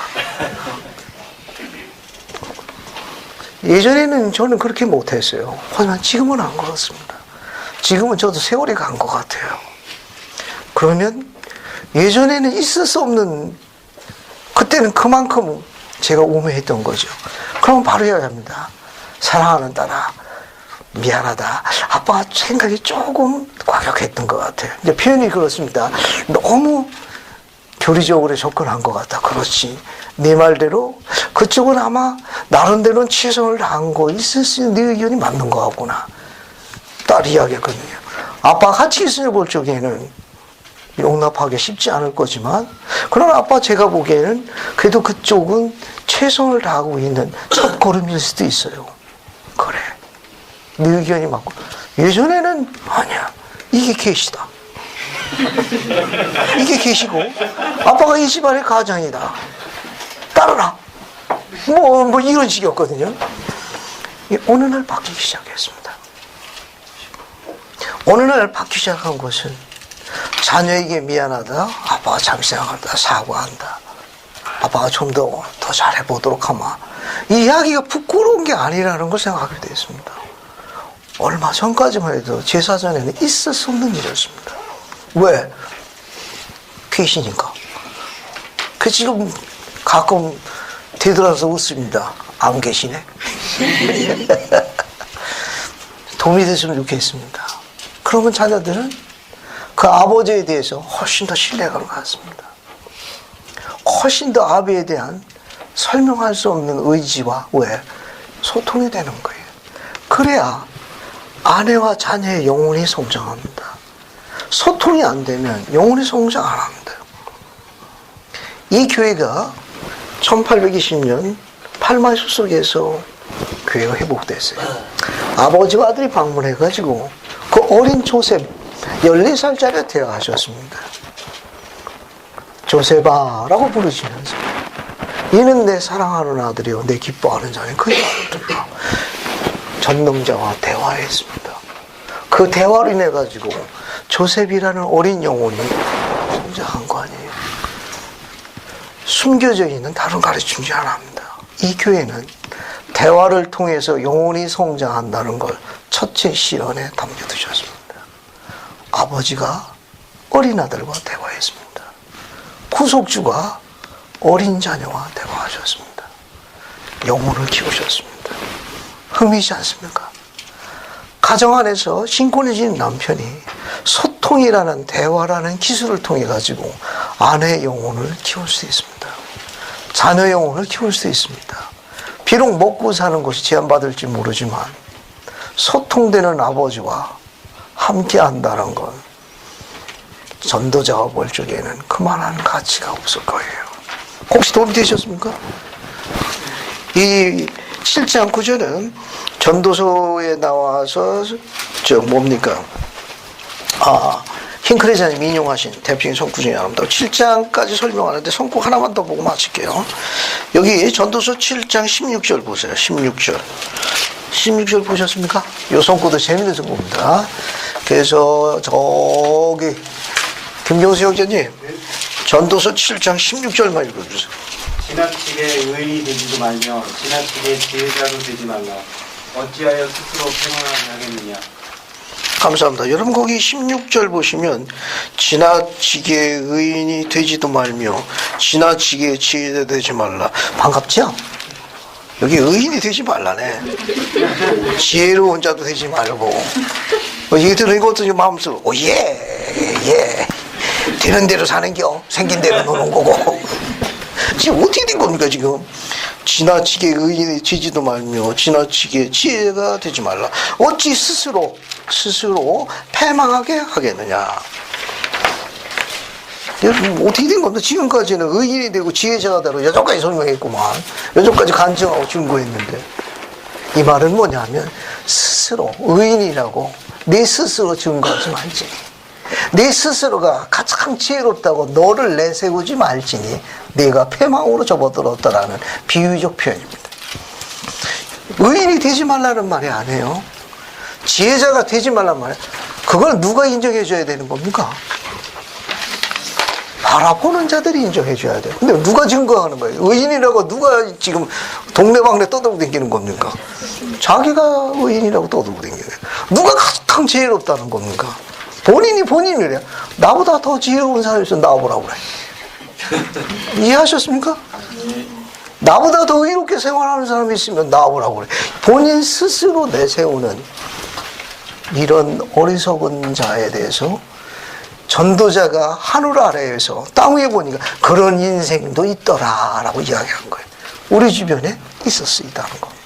예전에는 저는 그렇게 못했어요. 하지만 지금은 안 그렇습니다. 지금은 저도 세월이 간 것 같아요. 그러면 예전에는 있을 수 없는, 그때는 그만큼 제가 우매했던 거죠. 그럼 바로 해야 합니다. 사랑하는 딸아, 미안하다. 아빠가 생각이 조금 과격했던 것 같아요. 이제 표현이 그렇습니다. 너무 교리적으로 접근한 것 같다. 그렇지. 네 말대로 그쪽은 아마 나름대로는 최선을 다한 거 있을 수 있는 네 의견이 맞는 거 같구나. 딸이 이야기했거든요. 아빠 같이 있으려 볼 적에는 용납하기 쉽지 않을 거지만, 그러나 아빠 제가 보기에는 그래도 그쪽은 최선을 다하고 있는 첫 걸음일 수도 있어요. 그래. 네 의견이 맞고. 예전에는 아니야. 이게 계시다. 이게 계시고 아빠가 이 집안의 가장이다. 따르라. 뭐 이런 식이었거든요. 어느 날 바뀌기 시작했습니다. 어느 날 바뀌기 시작한 것은 자녀에게 미안하다. 아빠가 잠시 생각한다. 사과한다. 아빠가 좀 더 잘해보도록 하마. 이 이야기가 부끄러운 게 아니라는 걸 생각하게 됐습니다. 얼마 전까지만 해도 제 사전에는 있을 수 없는 일이었습니다. 왜? 계시니까. 그 지금 가끔 되돌아서 웃습니다. 안 계시네. 도움이 됐으면 좋겠습니다. 그러면 자녀들은 그 아버지에 대해서 훨씬 더 신뢰감을 갖습니다. 훨씬 더 아비에 대한 설명할 수 없는 의지와 왜? 소통이 되는 거예요. 그래야 아내와 자녀의 영혼이 성장합니다. 소통이 안 되면 영혼이 성장 안 합니다. 이 교회가 1820년 팔마이수 속에서 교회가 회복됐어요. 아버지와 아들이 방문해가지고 그 어린 조셉 14살짜리 대화하셨습니다. 조셉아라고 부르시면서 이는 내 사랑하는 아들이요 내 기뻐하는 자는 그 아들이다. 전능자와 대화했습니다. 그 대화로 인해 가지고 조셉이라는 어린 영혼이 성장한 거 아니에요. 숨겨져 있는 다른 가르침이 하나입니다. 이 교회는 대화를 통해서 영혼이 성장한다는 걸 첫째 실언에 담겨두셨습니다. 아버지가 어린 아들과 대화했습니다. 구속주가 어린 자녀와 대화하셨습니다. 영혼을 키우셨습니다. 흥미있지 않습니까? 가정 안에서 신권해진 남편이 소통이라는 대화라는 기술을 통해 가지고 아내의 영혼을 키울 수 있습니다. 자녀의 영혼을 키울 수 있습니다. 비록 먹고 사는 것이 제한받을지 모르지만 소통되는 아버지와 함께 한다는 건 전도자가 볼 적에는 그만한 가치가 없을 거예요. 혹시 도움이 되셨습니까? 이 7장 9절은 전도서에 나와서 킹크레자님 인용하신 대표적인 성구 중에 하나입니다. 7장까지 설명하는데 성구 하나만 더 보고 마칠게요. 여기 전도서 7장 16절 보세요. 16절 보셨습니까? 이 성구도 재밌는 성구입니다. 그래서 저기 김경수 형제님 전도서 7장 16절만 읽어주세요. 지나치게 의인이 되지도 말며 지나치게 지혜자도 되지 말라. 어찌하여 스스로 패망하게 하겠느냐. 감사합니다. 여러분 거기 16절 보시면 지나치게 의인이 되지도 말며 지나치게 지혜자 되지 말라. 반갑죠? 여기 의인이 되지 말라네. 지혜로운 자도 되지 말고. 이게 들은 것도 마음속으로 예 되는 대로 사는겨. 생긴 대로 노는 거고. 지금 어떻게 된 겁니까 지금? 지나치게 의인이 되지도 말며 지나치게 지혜가 되지 말라. 어찌 스스로 패망하게 하겠느냐. 여러분 어떻게 된 겁니까? 지금까지는 의인이 되고 지혜자가 되고 여전까지 설명했구만. 여전까지 간증하고 증거했는데 이 말은 뭐냐면 스스로 의인이라고 내 스스로 증거하지 말지니 내 스스로가 가장 지혜롭다고 너를 내세우지 말지니 내가 패망으로 접어들었다라는 비유적 표현입니다. 의인이 되지 말라는 말이 아니에요. 지혜자가 되지 말란 말이에요. 그걸 누가 인정해 줘야 되는 겁니까? 바라보는 자들이 인정해줘야 돼요. 근데 누가 증거하는 거예요? 의인이라고 누가 지금 동네방네 떠들고 다니는 겁니까? 자기가 의인이라고 떠들고 다니는 거예요. 누가 가장 지혜롭다는 겁니까? 본인이 본인이래요. 나보다 더 지혜로운 사람이 있으면 나와보라고 그래. 이해하셨습니까? 나보다 더 의롭게 생활하는 사람이 있으면 나와보라고 그래. 본인 스스로 내세우는 이런 어리석은 자에 대해서 전도자가 하늘 아래에서 땅 위에 보니까 그런 인생도 있더라라고 이야기한 거예요. 우리 주변에 있었으리다는 겁니다.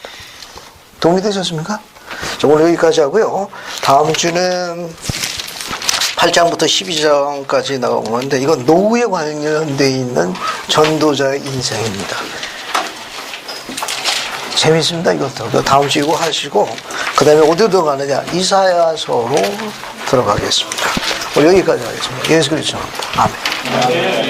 도움이 되셨습니까? 자, 오늘 여기까지 하고요. 다음 주는 8장부터 12장까지 나오는데 이건 노후에 관련되어 있는 전도자의 인생입니다. 재밌습니다. 이것도. 다음 주 이거 하시고 그 다음에 어디로 들어가느냐? 이사야서로 들어가겠습니다. 오늘 여기까지 하겠습니다. 예수 그리스도 아멘.